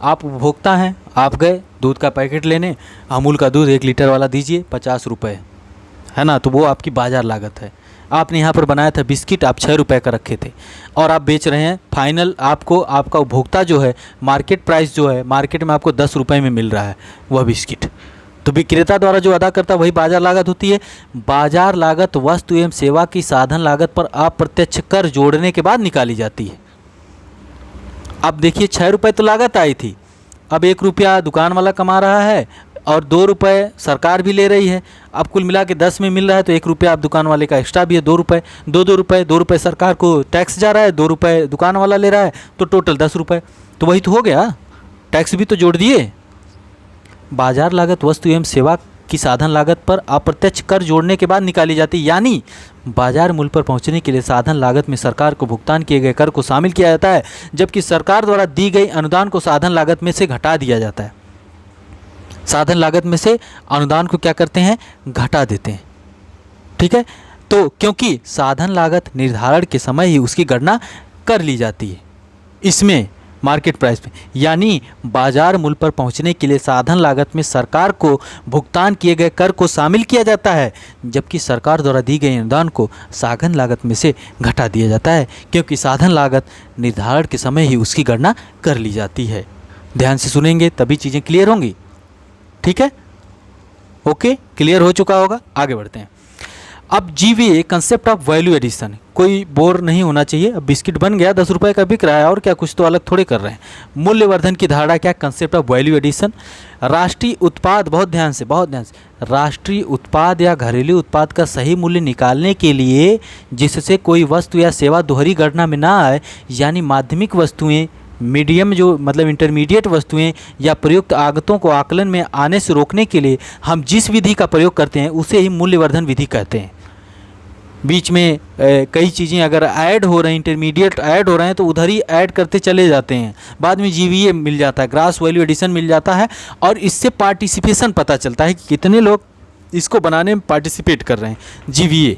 आप उपभोक्ता हैं, आप गए दूध का पैकेट लेने, अमूल का दूध 1 लीटर वाला दीजिए 50 रुपये, है ना, तो वो आपकी बाजार लागत है। आपने यहाँ पर बनाया था बिस्किट, आप 6 रुपये का रखे थे और आप बेच रहे हैं, फाइनल आपको आपका उपभोक्ता जो है मार्केट प्राइस जो है, मार्केट में आपको 10 रुपये में मिल रहा है वह बिस्किट, तो विक्रेता द्वारा जो अदा करता है वही बाजार लागत होती है। बाजार लागत वस्तु एवं सेवा की साधन लागत पर अप्रत्यक्ष कर जोड़ने के बाद निकाली जाती है। अब देखिए 6 रुपये तो लागत आई थी, अब 1 रुपया दुकान वाला कमा रहा है और 2 रुपये सरकार भी ले रही है। अब कुल मिला के 10 में मिल रहा है, तो 1 रुपया आप दुकान वाले का एक्स्ट्रा भी है, 2 रुपये, 2 रुपये सरकार को टैक्स जा रहा है, 2 रुपये दुकान वाला ले रहा है, तो टोटल 10 रुपये, तो वही तो हो गया, टैक्स भी तो जोड़ दिए। बाजार लागत वस्तु एवं सेवा की साधन लागत पर अप्रत्यक्ष कर जोड़ने के बाद निकाली जाती है, यानी बाजार मूल्य पर पहुंचने के लिए साधन लागत में सरकार को भुगतान किए गए कर को शामिल किया जाता है, जबकि सरकार द्वारा दी गई अनुदान को साधन लागत में से घटा दिया जाता है। साधन लागत में से अनुदान को क्या करते हैं? घटा देते हैं। ठीक है, तो क्योंकि साधन लागत निर्धारण के समय ही उसकी गणना कर ली जाती है इसमें मार्केट प्राइस में, यानी बाजार मूल्य पर पहुंचने के लिए साधन लागत में सरकार को भुगतान किए गए कर को शामिल किया जाता है, जबकि सरकार द्वारा दी गई अनुदान को साधन लागत में से घटा दिया जाता है, क्योंकि साधन लागत निर्धारण के समय ही उसकी गणना कर ली जाती है। ध्यान से सुनेंगे तभी चीज़ें क्लियर होंगी। ठीक है, ओके, क्लियर हो चुका होगा, आगे बढ़ते हैं। अब GVA concept of value addition, कोई बोर नहीं होना चाहिए। अब बिस्किट बन गया, 10 रुपये का बिक रहा है और क्या, कुछ तो अलग थोड़े कर रहे हैं। मूल्यवर्धन की धारणा क्या? कंसेप्ट ऑफ वैल्यू एडिशन, राष्ट्रीय उत्पाद, बहुत ध्यान से, राष्ट्रीय उत्पाद या घरेलू उत्पाद का सही मूल्य निकालने के लिए जिससे कोई वस्तु या सेवा दोहरी गणना में ना आए, यानी माध्यमिक वस्तुएं, मीडियम जो मतलब इंटरमीडिएट वस्तुएं या प्रयुक्त आगतों को आकलन में आने से रोकने के लिए हम जिस विधि का प्रयोग करते हैं उसे ही मूल्यवर्धन विधि कहते हैं। बीच में कई चीज़ें अगर ऐड हो रही हैं, इंटरमीडिएट ऐड हो रहे हैं, तो उधर ही ऐड करते चले जाते हैं, बाद में GVA मिल जाता है, ग्रॉस वैल्यू एडिशन मिल जाता है, और इससे पार्टिसिपेशन पता चलता है कि कितने लोग इसको बनाने में पार्टिसिपेट कर रहे हैं। GVA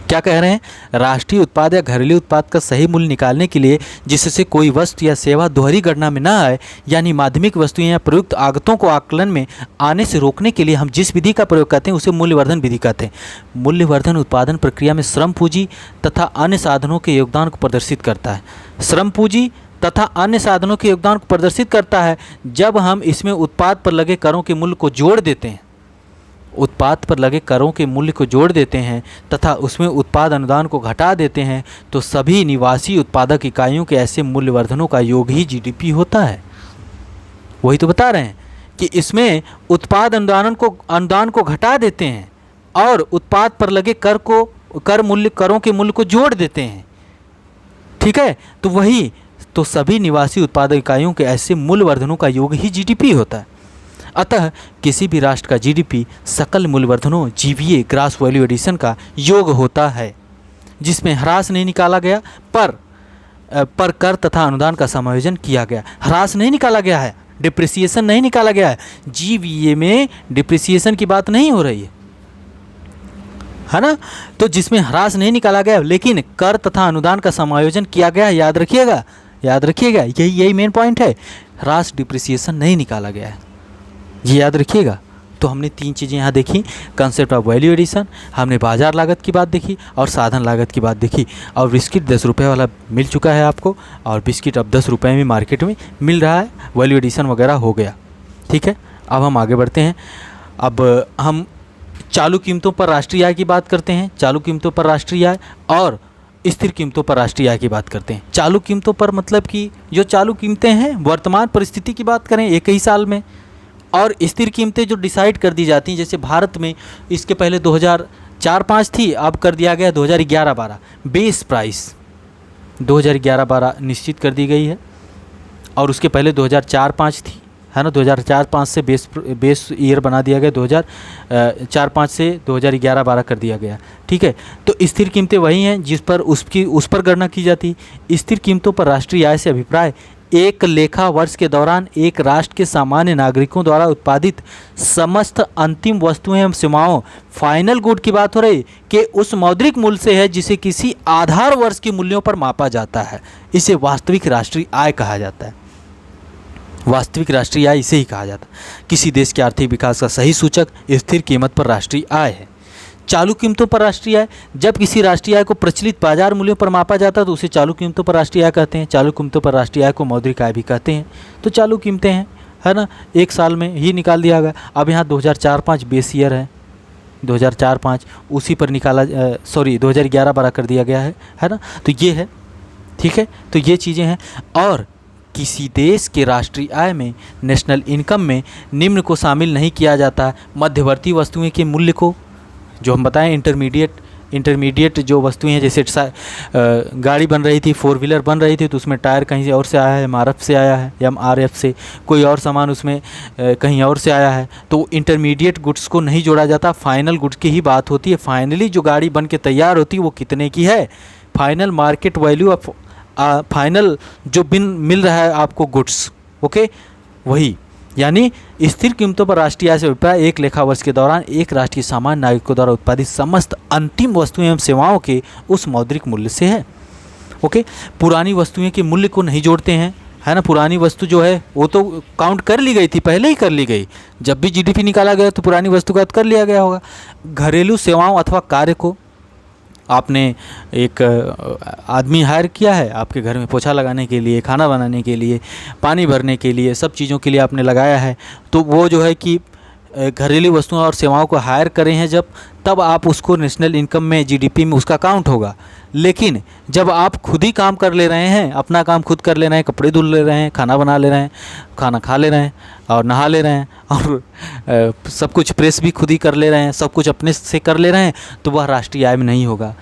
क्या कह रहे हैं? राष्ट्रीय उत्पाद या घरेलू उत्पाद का सही मूल्य निकालने के लिए जिससे कोई वस्तु या सेवा दोहरी गणना में ना आए, यानी माध्यमिक वस्तुएं या प्रयुक्त आगतों को आकलन में आने से रोकने के लिए हम जिस विधि का प्रयोग करते हैं उसे मूल्यवर्धन विधि कहते हैं। मूल्यवर्धन उत्पादन प्रक्रिया में श्रम पूंजी तथा अन्य साधनों के योगदान को प्रदर्शित करता है। श्रम पूंजी तथा अन्य साधनों के योगदान को प्रदर्शित करता है जब हम इसमें उत्पाद पर लगे करों के मूल्य को जोड़ देते हैं, उत्पाद पर लगे करों के मूल्य को जोड़ देते हैं तथा उसमें उत्पाद अनुदान को घटा देते हैं, तो सभी निवासी उत्पादक इकाइयों के ऐसे मूल्यवर्धनों का योग ही GDP होता है। वही तो बता रहे हैं कि इसमें उत्पाद अनुदान को घटा देते हैं और उत्पाद पर लगे करों के मूल्य को जोड़ देते हैं। ठीक है, तो वही तो सभी निवासी उत्पादक इकाइयों के ऐसे मूल्यवर्धनों का योग ही GDP होता है। अतः किसी भी राष्ट्र का GDP सकल मूल्यवर्धनों GVA ग्रॉस वैल्यू एडिशन का योग होता है, जिसमें ह्रास नहीं निकाला गया पर कर तथा अनुदान का समायोजन किया गया। ह्रास नहीं निकाला गया है, डिप्रिसिएशन नहीं निकाला गया है। GVA में डिप्रिसिएशन की बात नहीं हो रही है ना, तो जिसमें ह्रास नहीं निकाला गया लेकिन कर तथा अनुदान का समायोजन किया गया। याद रखिएगा, यही मेन पॉइंट है, ह्रास डिप्रिसिएशन नहीं निकाला गया है, ये याद रखिएगा। तो हमने 3 चीज़ें यहाँ देखी, कंसेप्ट ऑफ वैल्यू एडिशन, हमने बाजार लागत की बात देखी और साधन लागत की बात देखी। और बिस्किट 10 रुपये वाला मिल चुका है आपको, और बिस्किट अब 10 रुपये में मार्केट में मिल रहा है, वैल्यू एडिशन वगैरह हो गया। ठीक है, अब हम आगे बढ़ते हैं। अब हम चालू कीमतों पर राष्ट्रीय आय की बात करते हैं, चालू कीमतों पर राष्ट्रीय आय और स्थिर कीमतों पर राष्ट्रीय आय की बात करते हैं। चालू कीमतों पर मतलब कि जो चालू कीमतें हैं वर्तमान परिस्थिति की बात करें एक ही साल में, और स्थिर कीमतें जो डिसाइड कर दी जाती हैं, जैसे भारत में इसके पहले 2004-05 थी, अब कर दिया गया 2011-12। बेस प्राइस 2011-12 निश्चित कर दी गई है, और उसके पहले 2004-05 थी, है ना, 2004-05 से बेस ईयर बना दिया गया, 2004-05 से 2011-12 कर दिया गया। ठीक है, तो स्थिर कीमतें वही हैं जिस पर उस पर गणना की जाती है। स्थिर कीमतों पर राष्ट्रीय आय से अभिप्राय एक लेखा वर्ष के दौरान एक राष्ट्र के सामान्य नागरिकों द्वारा उत्पादित समस्त अंतिम वस्तुएं एवं सेवाओं, फाइनल गुड की बात हो रही, कि उस मौद्रिक मूल्य से है जिसे किसी आधार वर्ष के मूल्यों पर मापा जाता है। इसे वास्तविक राष्ट्रीय आय कहा जाता है। वास्तविक राष्ट्रीय आय इसे ही कहा जाता है। किसी देश के आर्थिक विकास का सही सूचक स्थिर कीमत पर राष्ट्रीय आय है। चालू कीमतों पर राष्ट्रीय आय, जब किसी राष्ट्रीय आय को प्रचलित बाजार मूल्यों पर मापा जाता है तो उसे चालू कीमतों पर राष्ट्रीय आय कहते हैं। चालू कीमतों पर राष्ट्रीय आय को मौद्रिक आय भी कहते हैं। तो चालू कीमतें हैं, है ना, एक साल में ही निकाल दिया गया। अब यहाँ 2004-05 बेस ईयर है, 2004-05 उसी पर निकाला, 2011-12 कर दिया गया है ना। तो ये है, ठीक है। तो ये चीज़ें हैं। और किसी देश के राष्ट्रीय आय में, नेशनल इनकम में निम्न को शामिल नहीं किया जाता है। मध्यवर्ती वस्तुएं के मूल्य को, जो हम बताएं इंटरमीडिएट जो वस्तुएं हैं, जैसे गाड़ी बन रही थी, 4 व्हीलर बन रही थी, तो उसमें टायर कहीं और से आया है, MRF से आया है या MRF से, कोई और सामान उसमें कहीं और से आया है, तो इंटरमीडिएट गुड्स को नहीं जोड़ा जाता। फाइनल गुड्स की ही बात होती है। फाइनली जो गाड़ी बन के तैयार होती है वो कितने की है, final market value of final जो बिन मिल रहा है आपको गुड्स, ओके, वही। यानी स्थिर कीमतों पर राष्ट्रीय आय से अभिप्राय एक लेखा वर्ष के दौरान एक राष्ट्र के सामान्य नागरिकों द्वारा उत्पादित समस्त अंतिम वस्तुएं एवं सेवाओं के उस मौद्रिक मूल्य से है। ओके, पुरानी वस्तुएं के मूल्य को नहीं जोड़ते हैं, है ना। पुरानी वस्तु जो है वो तो काउंट कर ली गई थी, पहले ही कर ली गई। जब भी GDP निकाला गया तो पुरानी वस्तु का कर लिया गया होगा। घरेलू सेवाओं अथवा कार्य को आपने एक आदमी हायर किया है आपके घर में पोछा लगाने के लिए, खाना बनाने के लिए, पानी भरने के लिए, सब चीज़ों के लिए आपने लगाया है, तो वो जो है कि घरेलू वस्तुओं और सेवाओं को हायर करें हैं जब, तब आप उसको नेशनल इनकम में, GDP में उसका काउंट होगा। लेकिन जब आप खुद ही काम कर ले रहे हैं, अपना काम खुद कर ले रहे हैं, कपड़े धुल ले रहे हैं, खाना बना ले रहे हैं, खाना खा ले रहे हैं और नहा ले रहे हैं और सब कुछ प्रेस भी खुद ही कर ले रहे हैं, सब कुछ अपने से कर ले रहे हैं, तो वह राष्ट्रीय आय में नहीं होगा।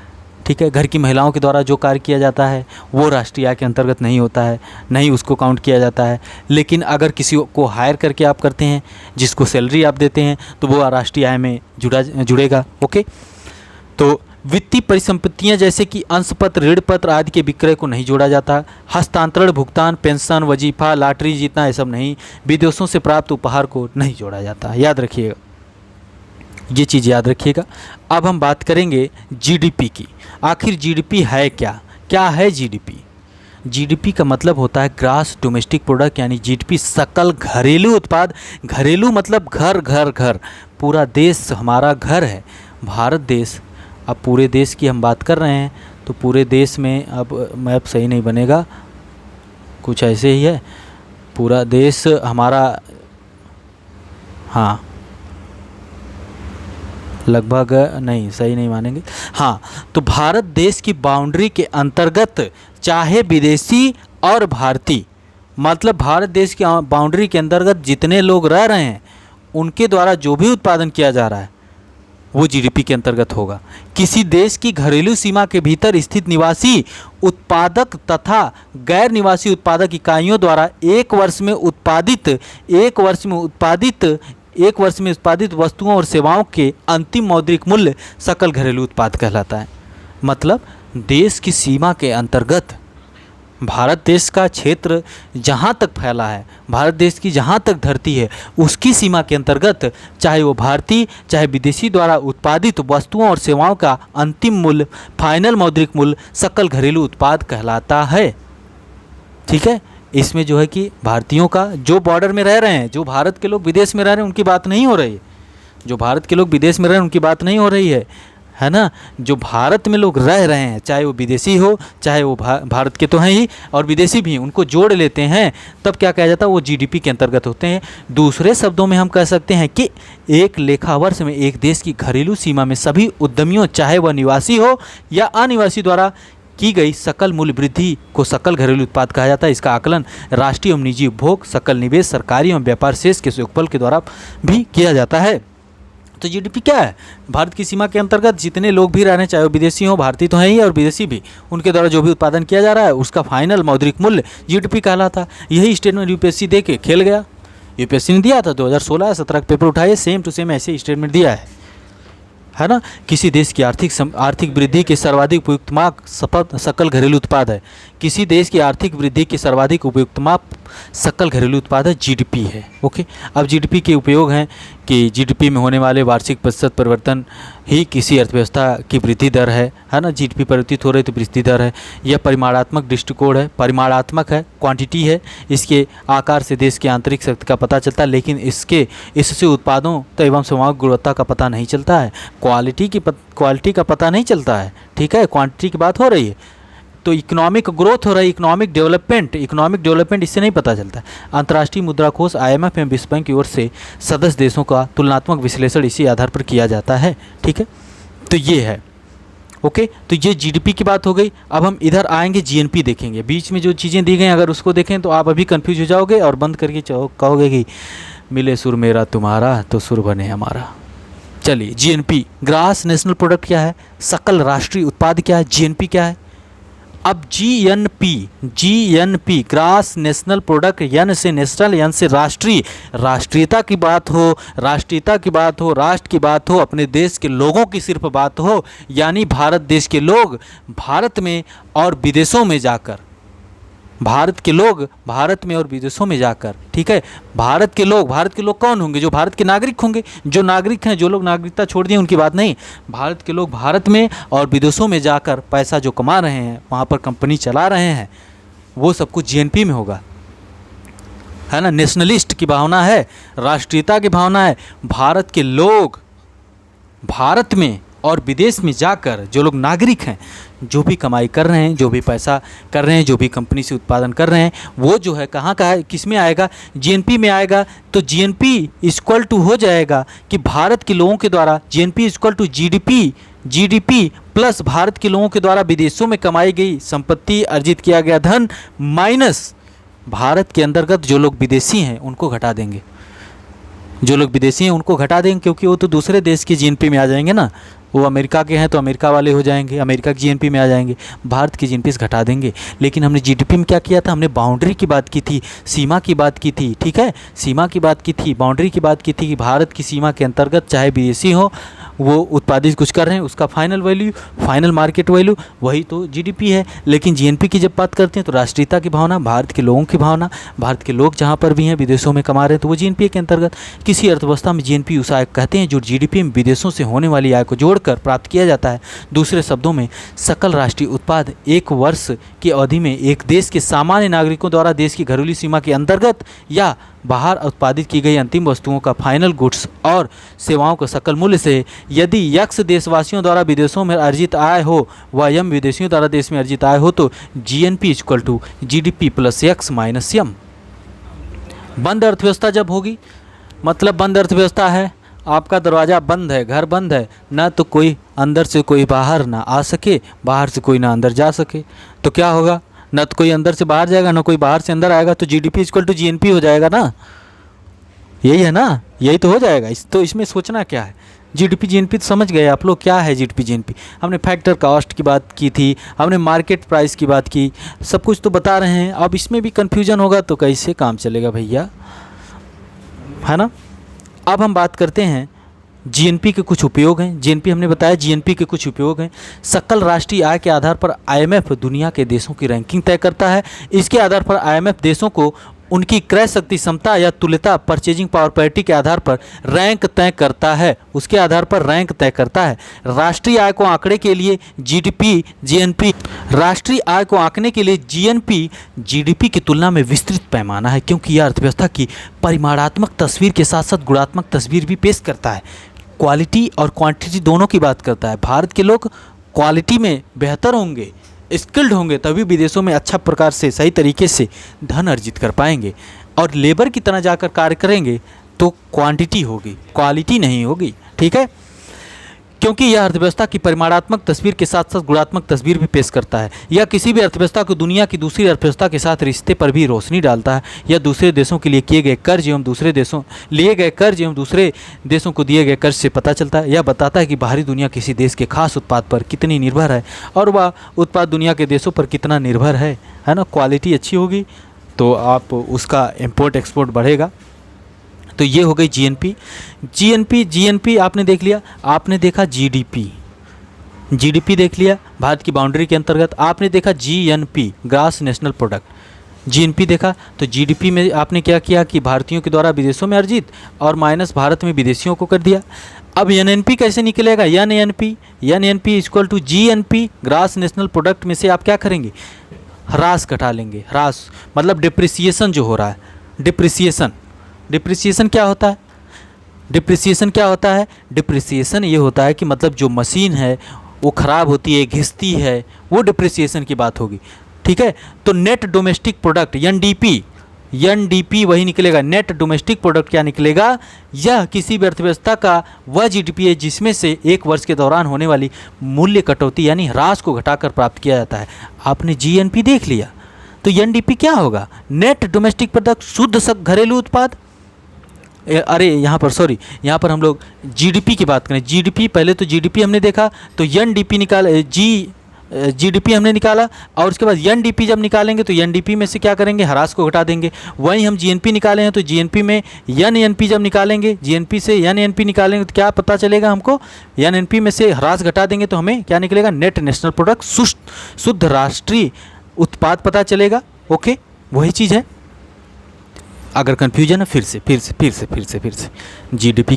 ठीक है, घर की महिलाओं के द्वारा जो कार्य किया जाता है वो राष्ट्रीय आय के अंतर्गत नहीं होता है, नहीं उसको काउंट किया जाता है। लेकिन अगर किसी को हायर करके आप करते हैं, जिसको सैलरी आप देते हैं, तो वो राष्ट्रीय आय में जुड़ेगा। ओके, तो वित्तीय परिसंपत्तियां जैसे कि अंशपत्र, ऋण पत्र आदि के विक्रय को नहीं जोड़ा जाता। हस्तांतरण, भुगतान, पेंशन, वजीफा, लॉटरी जीतना, ये सब नहीं। विदेशों से प्राप्त उपहार को नहीं जोड़ा जाता। याद रखिएगा, ये चीज़ याद रखिएगा। अब हम बात करेंगे GDP की। आखिर GDP है क्या? क्या है GDP? GDP का मतलब होता है ग्रास डोमेस्टिक प्रोडक्ट, यानी GDP सकल घरेलू उत्पाद। घरेलू मतलब घर घर घर, पूरा देश हमारा घर है, भारत देश। अब पूरे देश की हम बात कर रहे हैं तो पूरे देश में, अब मैप सही नहीं बनेगा, कुछ ऐसे ही है, पूरा देश हमारा, हाँ लगभग नहीं, सही नहीं मानेंगे, हाँ। तो भारत देश की बाउंड्री के अंतर्गत चाहे विदेशी और भारतीय, मतलब भारत देश की बाउंड्री के अंतर्गत जितने लोग रह रहे हैं उनके द्वारा जो भी उत्पादन किया जा रहा है वो GDP के अंतर्गत होगा। किसी देश की घरेलू सीमा के भीतर स्थित निवासी उत्पादक तथा गैर निवासी उत्पादक इकाइयों द्वारा एक वर्ष में उत्पादित वस्तुओं और सेवाओं के अंतिम मौद्रिक मूल्य सकल घरेलू उत्पाद कहलाता है। मतलब देश की सीमा के अंतर्गत, भारत देश का क्षेत्र जहाँ तक फैला है, भारत देश की जहाँ तक धरती है, उसकी सीमा के अंतर्गत चाहे वो भारतीय चाहे विदेशी द्वारा उत्पादित वस्तुओं और सेवाओं का अंतिम मूल्य, फाइनल मौद्रिक मूल्य सकल घरेलू उत्पाद कहलाता है। ठीक है, इसमें जो है कि भारतीयों का जो बॉर्डर में रह रहे हैं, जो भारत के लोग विदेश में रह रहे हैं उनकी बात नहीं हो रही है, जो भारत के लोग विदेश में रह रहे हैं उनकी बात नहीं हो रही है ना। जो भारत में लोग रह रहे हैं, चाहे वो विदेशी हो चाहे वो भारत के तो हैं ही और विदेशी भी हैं, उनको जोड़ लेते हैं, तब क्या कहा जाता है, वो GDP के अंतर्गत होते हैं। दूसरे शब्दों में हम कह सकते हैं कि एक लेखा वर्ष में एक देश की घरेलू सीमा में सभी उद्यमियों, चाहे वह निवासी हो या अनिवासी, द्वारा की गई सकल मूल्य वृद्धि को सकल घरेलू उत्पाद कहा जाता है। इसका आकलन राष्ट्रीय एवं निजी उपभोग, सकल निवेश, सरकारी एवं व्यापार शेष के योगफल के द्वारा भी किया जाता है। तो GDP क्या है? भारत की सीमा के अंतर्गत जितने लोग भी रह रहे हैं, चाहे वो विदेशी हो, भारतीय तो हैं ही और विदेशी भी, उनके द्वारा जो भी उत्पादन किया जा रहा है उसका फाइनल मौद्रिक मूल्य GDP कहलाता है। यही स्टेटमेंट UPSC दे के खेल गया। UPSC ने दिया था 2016-17 पेपर उठाए, सेम टू सेम ऐसे स्टेटमेंट दिया है ना। किसी देश की आर्थिक वृद्धि के सर्वाधिक उपयुक्त माप सकल घरेलू उत्पाद है। किसी देश की आर्थिक वृद्धि के सर्वाधिक उपयुक्त माप सकल घरेलू उत्पाद है, जीडीपी है। ओके, अब जीडीपी के उपयोग हैं कि जीडीपी में होने वाले वार्षिक प्रतिशत परिवर्तन ही किसी अर्थव्यवस्था की वृद्धि दर है ना। जीडीपी परिवर्तित हो रही तो वृद्धि दर है। यह परिमाणात्मक दृष्टिकोण है, परिमाणात्मक है, क्वांटिटी है। इसके आकार से देश की आंतरिक शक्ति का पता चलता है, लेकिन इससे उत्पादों तो एवं सेवाओं की गुणवत्ता का पता नहीं चलता है, क्वालिटी का पता नहीं चलता है। ठीक है, क्वांटिटी की बात हो रही है तो इकोनॉमिक ग्रोथ हो रहा है, इकोनॉमिक डेवलपमेंट इससे नहीं पता चलता। अंतर्राष्ट्रीय मुद्रा कोष, IMF एवं विश्व बैंक की ओर से सदस्य देशों का तुलनात्मक विश्लेषण इसी आधार पर किया जाता है। ठीक है, तो ये है। ओके, तो ये जीडीपी की बात हो गई। अब हम इधर आएंगे, जीएनपी देखेंगे। बीच में जो चीज़ें दी गई अगर उसको देखें तो आप अभी कंफ्यूज हो जाओगे और बंद करके कहोगे कि मिले सुर मेरा तुम्हारा तो सुर बने हमारा। चलिए, जीएनपी ग्रास नेशनल प्रोडक्ट क्या है, सकल राष्ट्रीय उत्पाद क्या है, जीएनपी क्या है। अब GNP gross national product, N से नेशनल, एन से राष्ट्रीय, राष्ट्रीयता की बात हो, राष्ट्र की बात हो, अपने देश के लोगों की सिर्फ बात हो, यानी भारत देश के लोग भारत में और विदेशों में जाकर, भारत में और विदेशों में जाकर, ठीक है, भारत के लोग कौन होंगे, जो भारत के नागरिक होंगे, जो नागरिक हैं, जो लोग नागरिकता छोड़ दिए उनकी बात नहीं, भारत के लोग भारत में और विदेशों में जाकर पैसा जो कमा रहे हैं, वहाँ पर कंपनी चला रहे हैं, वो सब कुछ जीएनपी में होगा, है ना। नेशनलिस्ट की भावना है, राष्ट्रीयता की भावना है। भारत के लोग भारत में और विदेश में जाकर, जो लोग नागरिक हैं, जो भी कमाई कर रहे हैं, जो भी पैसा कर रहे हैं, जो भी कंपनी से उत्पादन कर रहे हैं, वो जो है कहाँ का है, किस में आएगा, जीएनपी में आएगा। तो जीएनपी इक्वल टू हो जाएगा कि भारत के लोगों के द्वारा, GNP equal to GDP plus Bharat के लोगों के द्वारा विदेशों में कमाई गई संपत्ति, अर्जित किया गया धन, माइनस भारत के अंतर्गत जो लोग विदेशी हैं उनको घटा देंगे, क्योंकि वो तो दूसरे देश की जीएनपी में आ जाएंगे ना। वो अमेरिका के हैं तो अमेरिका वाले हो जाएंगे, अमेरिका की जीएनपी में आ जाएंगे, भारत की जीएनपी से घटा देंगे। लेकिन हमने जीडीपी में क्या किया था, हमने बाउंड्री की बात की थी, सीमा की बात की थी। ठीक है, सीमा की बात की थी, बाउंड्री की बात की थी कि भारत की सीमा के अंतर्गत चाहे विदेशी हो, वो उत्पादित कुछ कर रहे हैं, उसका फाइनल मार्केट वैल्यू वही तो जीडीपी है। लेकिन जीएनपी की जब बात करते हैं तो राष्ट्रीयता की भावना, भारत के लोगों की भावना, भारत के लोग जहाँ पर भी हैं विदेशों में कमा रहे हैं, तो वो जीएनपी के अंतर्गत। किसी अर्थव्यवस्था में जीएनपी उस आय कहते हैं जो जीडीपी में विदेशों से होने वाली आय को जोड़कर प्राप्त किया जाता है। दूसरे शब्दों में सकल राष्ट्रीय उत्पाद एक वर्ष की अवधि में एक देश के सामान्य नागरिकों द्वारा देश की घरेलू सीमा के अंतर्गत या बाहर उत्पादित की गई अंतिम वस्तुओं का फाइनल गुड्स और सेवाओं का सकल मूल्य से यदि यक्स देशवासियों द्वारा विदेशों में अर्जित आय हो व यम विदेशियों द्वारा देश में अर्जित आय हो तो GNP equal to GDP plus X minus M. बंद अर्थव्यवस्था जब होगी, मतलब बंद अर्थव्यवस्था है, आपका दरवाज़ा बंद है, घर बंद है, ना तो कोई अंदर से कोई बाहर ना आ सके, बाहर से कोई ना अंदर जा सके, तो क्या होगा, ना तो कोई अंदर से बाहर जाएगा, ना कोई बाहर से अंदर आएगा, तो जीडीपी इक्वल टू जीएनपी हो जाएगा ना। यही है ना, यही तो हो जाएगा। तो इसमें सोचना क्या है, जीडीपी जीएनपी तो समझ गए आप लोग क्या है जीडीपी जीएनपी। हमने फैक्टर कॉस्ट की बात की थी, हमने मार्केट प्राइस की बात की, सब कुछ तो बता रहे हैं। अब इसमें भी कन्फ्यूजन होगा तो कैसे काम चलेगा भैया, है ना। अब हम बात करते हैं जीएनपी के कुछ उपयोग हैं। जीएनपी हमने बताया, जीएनपी के कुछ उपयोग हैं। सकल राष्ट्रीय आय के आधार पर आईएमएफ दुनिया के देशों की रैंकिंग तय करता है। इसके आधार पर आईएमएफ देशों को उनकी क्रय शक्ति क्षमता या तुल्यता परचेजिंग पावर पैरिटी के आधार पर रैंक तय करता है, उसके आधार पर रैंक तय करता है। राष्ट्रीय आय को आंकड़े के लिए जीडीपी जीएनपी, राष्ट्रीय आय को आंकने के लिए जीएनपी जीडीपी की तुलना में विस्तृत पैमाना है, क्योंकि यह अर्थव्यवस्था की परिमाणात्मक तस्वीर के साथ साथ गुणात्मक तस्वीर भी पेश करता है। क्वालिटी और क्वांटिटी दोनों की बात करता है। भारत के लोग क्वालिटी में बेहतर होंगे, स्किल्ड होंगे, तभी विदेशों में अच्छा प्रकार से सही तरीके से धन अर्जित कर पाएंगे, और लेबर की तरह जाकर कार्य करेंगे तो क्वांटिटी होगी, क्वालिटी नहीं होगी। ठीक है, क्योंकि यह अर्थव्यवस्था की परिमाणात्मक तस्वीर के साथ साथ गुणात्मक तस्वीर भी पेश करता है। यह किसी भी अर्थव्यवस्था को दुनिया की दूसरी अर्थव्यवस्था के साथ रिश्ते पर भी रोशनी डालता है। यह दूसरे देशों के लिए किए गए कर्ज एवं दूसरे देशों को दिए गए कर्ज से पता चलता है। यह बताता है कि बाहरी दुनिया किसी देश के खास उत्पाद पर कितनी निर्भर है और वह उत्पाद दुनिया के देशों पर कितना निर्भर है ना। क्वालिटी अच्छी होगी तो आप उसका इम्पोर्ट एक्सपोर्ट बढ़ेगा, तो ये हो गई जीएनपी। जीएनपी आपने देख लिया। आपने देखा जीडीपी देख लिया भारत की बाउंड्री के अंतर्गत। आपने देखा GNP gross national product. GNP देखा तो जीडीपी में आपने क्या किया कि भारतीयों के द्वारा विदेशों में अर्जित और माइनस भारत में विदेशियों को कर दिया। अब एनएनपी कैसे निकलेगा? NNP equal to GNP gross national product में से आप क्या करेंगे? ह्रास घटा लेंगे। ह्रास मतलब डिप्रिसिएशन जो हो रहा है। डिप्रिसिएशन क्या होता है? डिप्रिसिएशन ये होता है कि मतलब जो मशीन है वो ख़राब होती है, घिसती है, वो डिप्रिसिएशन की बात होगी। ठीक है, तो नेट डोमेस्टिक प्रोडक्ट एनडीपी वही निकलेगा। नेट डोमेस्टिक प्रोडक्ट क्या निकलेगा? यह किसी भी अर्थव्यवस्था का वह जीडीपी है जिसमें से एक वर्ष के दौरान होने वाली मूल्य कटौती यानी ह्रास को घटाकर प्राप्त किया जाता है। आपने जीएनपी देख लिया, तो एनडीपी क्या होगा? नेट डोमेस्टिक प्रोडक्ट, शुद्ध घरेलू उत्पाद। अरे यहाँ पर हम लोग जीडीपी की बात करें। जीडीपी पहले तो जीडीपी हमने देखा, तो एनडीपी निकाला, जीडीपी हमने निकाला, और उसके बाद एनडीपी जब निकालेंगे तो एनडीपी में से क्या करेंगे? ह्रास को घटा देंगे। वहीं हम जीएनपी निकाले हैं, तो जीएनपी में एनएनपी जब निकालेंगे, जीएनपी से एनएनपी निकालेंगे तो क्या पता चलेगा हमको? एनएनपी में से ह्रास घटा देंगे तो हमें क्या निकलेगा? नेट नेशनल प्रोडक्ट, शुद्ध राष्ट्रीय उत्पाद पता चलेगा। ओके, वही चीज़ है। अगर कन्फ्यूजन है फिर से जीडीपी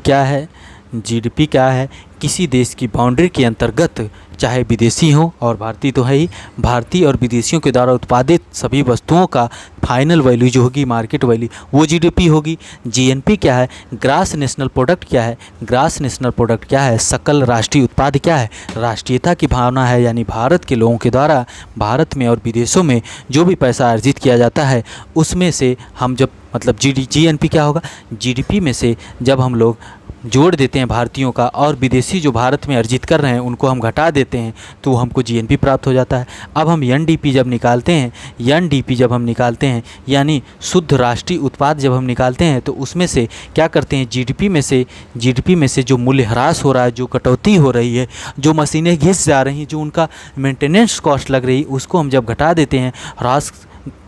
क्या है? किसी देश की बाउंड्री के अंतर्गत चाहे विदेशी हो और भारतीय तो है ही, भारतीय और विदेशियों के द्वारा उत्पादित सभी वस्तुओं का फाइनल वैल्यू जो होगी, मार्केट वैल्यू, वो जीडीपी होगी। जीएनपी क्या है? ग्रॉस नेशनल प्रोडक्ट क्या है? ग्रॉस नेशनल प्रोडक्ट क्या है? सकल राष्ट्रीय उत्पाद क्या है? राष्ट्रीयता की भावना है, यानी भारत के लोगों के द्वारा भारत में और विदेशों में जो भी पैसा अर्जित किया जाता है उसमें से हम जब मतलब जीएनपी क्या होगा? जीडीपी में से जब हम लोग जोड़ देते हैं भारतीयों का और विदेशी जो भारत में अर्जित कर रहे हैं उनको हम घटा देते हैं तो हमको जीएनपी प्राप्त हो जाता है। अब हम एनडीपी जब निकालते हैं, यानी शुद्ध राष्ट्रीय उत्पाद जब हम निकालते हैं तो उसमें से क्या करते हैं? जीडीपी में से जो मूल्य ह्रास हो रहा है, जो कटौती हो रही है, जो मशीनें घिस जा रही हैं, जो उनका मेंटेनेंस कॉस्ट लग रही है, उसको हम जब घटा देते हैं, ह्रास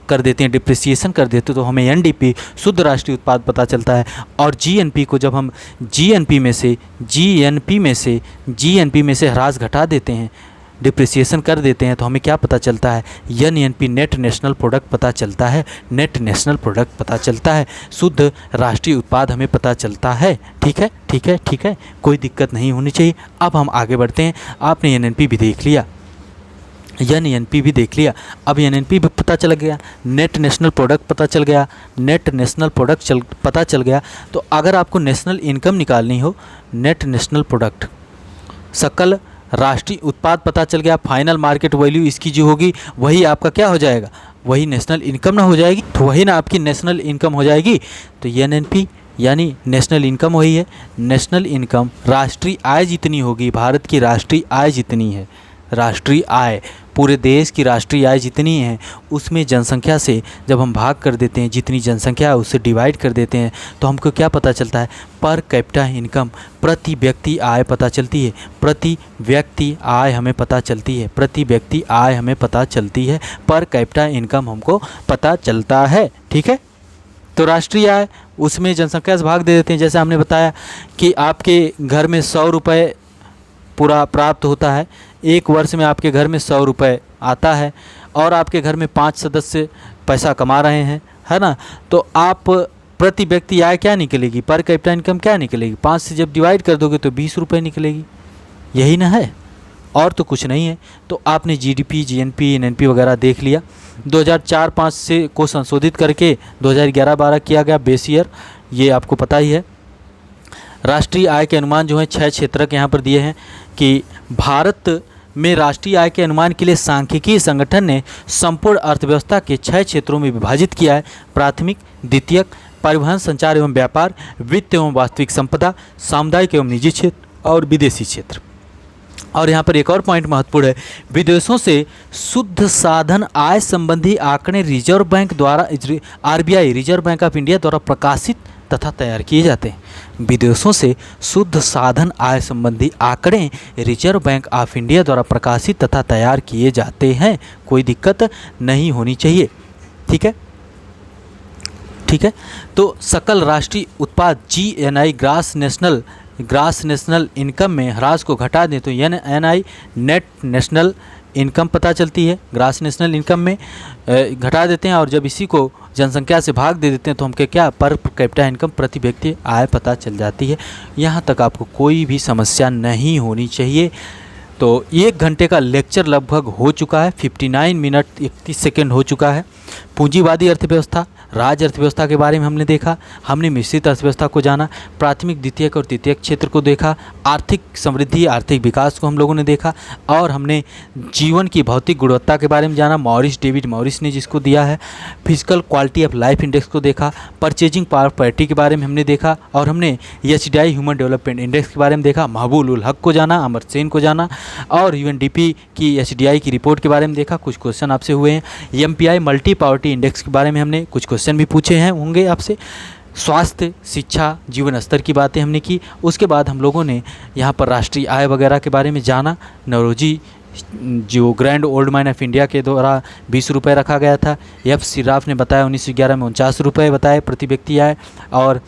कर देते हैं, डिप्रिसिएशन कर देते हैं, तो हमें एनडीपी शुद्ध राष्ट्रीय उत्पाद पता चलता है। और जीएनपी को जब हम जीएनपी में से ह्रास घटा देते हैं, डिप्रिसिएशन कर देते हैं, तो हमें क्या पता चलता है? एनएनपी नेट नेशनल प्रोडक्ट पता चलता है। शुद्ध राष्ट्रीय उत्पाद हमें पता चलता है। ठीक है, कोई दिक्कत नहीं होनी चाहिए। अब हम आगे बढ़ते हैं। आपने एनएनपी भी देख लिया, अब एनएनपी भी पता चल गया, नेट नेशनल प्रोडक्ट पता चल गया। तो अगर आपको नेशनल इनकम निकालनी हो, नेट नेशनल प्रोडक्ट, सकल राष्ट्रीय उत्पाद पता चल गया, फाइनल मार्केट वैल्यू इसकी जो होगी वही आपका क्या हो जाएगा? वही नेशनल इनकम ना हो जाएगी? तो वही ना आपकी नेशनल इनकम हो जाएगी। तो एनएनपी यानी नेशनल इनकम वही है। नेशनल इनकम राष्ट्रीय आय जितनी होगी, भारत की राष्ट्रीय आय जितनी है, राष्ट्रीय आय पूरे देश की राष्ट्रीय आय जितनी है उसमें जनसंख्या से जब हम भाग कर देते हैं, जितनी जनसंख्या है उससे डिवाइड कर देते हैं, तो हमको क्या पता चलता है? पर कैपिटा इनकम, प्रति व्यक्ति आय पता चलती है। प्रति व्यक्ति आय हमें पता चलती है, पर कैपिटा इनकम हमको पता चलता है। ठीक है, तो राष्ट्रीय आय उसमें जनसंख्या से भाग दे देते हैं। जैसे हमने बताया कि आपके घर में 100 रुपये पूरा प्राप्त होता है, एक वर्ष में आपके घर में 100 रुपये आता है और आपके घर में 5 सदस्य पैसा कमा रहे हैं, है ना? तो आप प्रति व्यक्ति आय क्या निकलेगी? पर कैपिटा इनकम क्या निकलेगी? 5 से जब डिवाइड कर दोगे तो 20 रुपये निकलेगी। यही ना है, और तो कुछ नहीं है। तो आपने जीडीपी, जीएनपी, एनएनपी वगैरह देख लिया। 2004-05 से को संशोधित करके 2011-12 किया गया बेस ईयर, ये आपको पता ही है। राष्ट्रीय आय के अनुमान जो है 6 क्षेत्रक यहाँ पर दिए हैं कि भारत में राष्ट्रीय आय के अनुमान के लिए सांख्यिकीय संगठन ने संपूर्ण अर्थव्यवस्था के 6 क्षेत्रों में विभाजित किया है। प्राथमिक, द्वितीयक, परिवहन, संचार एवं व्यापार, वित्त एवं वास्तविक संपदा, सामुदायिक एवं निजी क्षेत्र और विदेशी क्षेत्र। और यहाँ पर एक और पॉइंट महत्वपूर्ण है, विदेशों से शुद्ध साधन आय संबंधी आंकड़े रिजर्व बैंक द्वारा RBI, reserve bank of India द्वारा प्रकाशित तथा तैयार किए जाते हैं। विदेशों से शुद्ध साधन आय संबंधी आंकड़े रिजर्व बैंक ऑफ इंडिया द्वारा प्रकाशित तथा तैयार किए जाते हैं। कोई दिक्कत नहीं होनी चाहिए। ठीक है, ठीक है। तो सकल राष्ट्रीय उत्पाद GNI ग्रास नेशनल इनकम में ह्रास को घटा दें तो NNI नेट नेशनल इनकम पता चलती है, ग्रास नेशनल इनकम में घटा देते हैं और जब इसी को जनसंख्या से भाग दे देते हैं तो हमके क्या पर कैपिटा इनकम प्रति व्यक्ति आय पता चल जाती है। यहाँ तक आपको कोई भी समस्या नहीं होनी चाहिए। तो 1 घंटे का लेक्चर लगभग हो चुका है, 59 मिनट 31 सेकेंड हो चुका है। पूंजीवादी अर्थव्यवस्था, राज्य अर्थव्यवस्था के बारे में हमने देखा, हमने मिश्रित अर्थव्यवस्था को जाना, प्राथमिक द्वितीयक और तृतीयक क्षेत्र को देखा, आर्थिक समृद्धि आर्थिक विकास को हम लोगों ने देखा और हमने जीवन की भौतिक गुणवत्ता के बारे में जाना, डेविड मॉरिस ने जिसको दिया है, physical quality of life index को देखा, परचेजिंग पावर पैरिटी के बारे में हमने देखा और हमने HDI ह्यूमन डेवलपमेंट इंडेक्स के बारे में देखा, महबूब उल हक को जाना, अमर्त्य सेन को जाना और UNDP की HDI की रिपोर्ट के बारे में देखा। कुछ क्वेश्चन आपसे हुए हैं। MPI मल्टी पॉवर्टी इंडेक्स के बारे में हमने कुछ क्वेश्चन भी पूछे हैं होंगे आपसे। स्वास्थ्य, शिक्षा, जीवन स्तर की बातें हमने की। उसके बाद हम लोगों ने यहाँ पर राष्ट्रीय आय वगैरह के बारे में जाना। नौरोजी जो grand old man of India के द्वारा 20 रुपये रखा गया था। F सिराफ ने बताया 1911 में 49 रुपये बताए प्रति व्यक्ति आय। और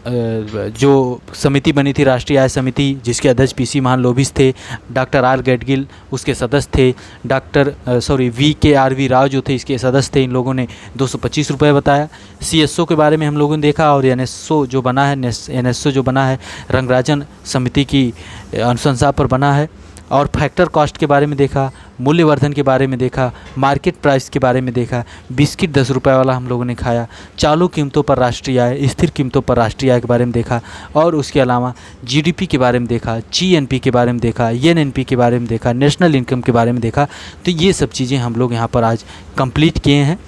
जो समिति बनी थी राष्ट्रीय आय समिति जिसके अध्यक्ष PC महालनोबिस थे, डॉक्टर R गैडगिल उसके सदस्य थे, VKRV राव जो थे इसके सदस्य थे, इन लोगों ने 225 रुपये बताया। CSO के बारे में हम लोगों ने देखा और NSO जो बना है NSO जो बना है रंगराजन समिति की अनुशंसा पर बना है। और फैक्टर कॉस्ट के बारे में देखा, मूल्यवर्धन के बारे में देखा, मार्केट प्राइस के बारे में देखा, बिस्किट 10 रुपये वाला हम लोगों ने खाया, चालू कीमतों पर राष्ट्रीय आय, स्थिर कीमतों पर राष्ट्रीय आय के बारे में देखा और उसके अलावा GDP के बारे में देखा, GNP के बारे में देखा, NNP के बारे में देखा, नेशनल इनकम के बारे में देखा। तो ये सब चीज़ें हम लोग यहाँ पर आज कंप्लीट किए हैं।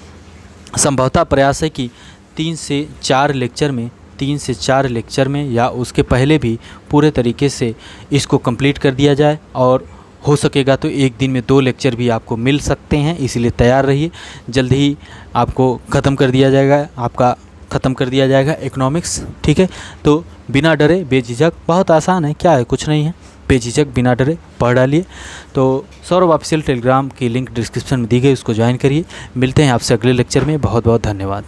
संभवतः प्रयास है कि 3 से 4 लेक्चर में या उसके पहले भी पूरे तरीके से इसको कंप्लीट कर दिया जाए और हो सकेगा तो एक दिन में 2 लेक्चर भी आपको मिल सकते हैं, इसलिए तैयार रहिए। जल्द ही आपको ख़त्म कर दिया जाएगा इकोनॉमिक्स, ठीक है। तो बिना डरे बेझिझक, बहुत आसान है, क्या है, कुछ नहीं है, बेझिझक बिना डरे पढ़ डालिए। तो सौरभ ऑफिशियल टेलीग्राम की लिंक डिस्क्रिप्शन में दी गई, उसको ज्वाइन करिए। मिलते हैं आपसे अगले लेक्चर में। बहुत बहुत धन्यवाद।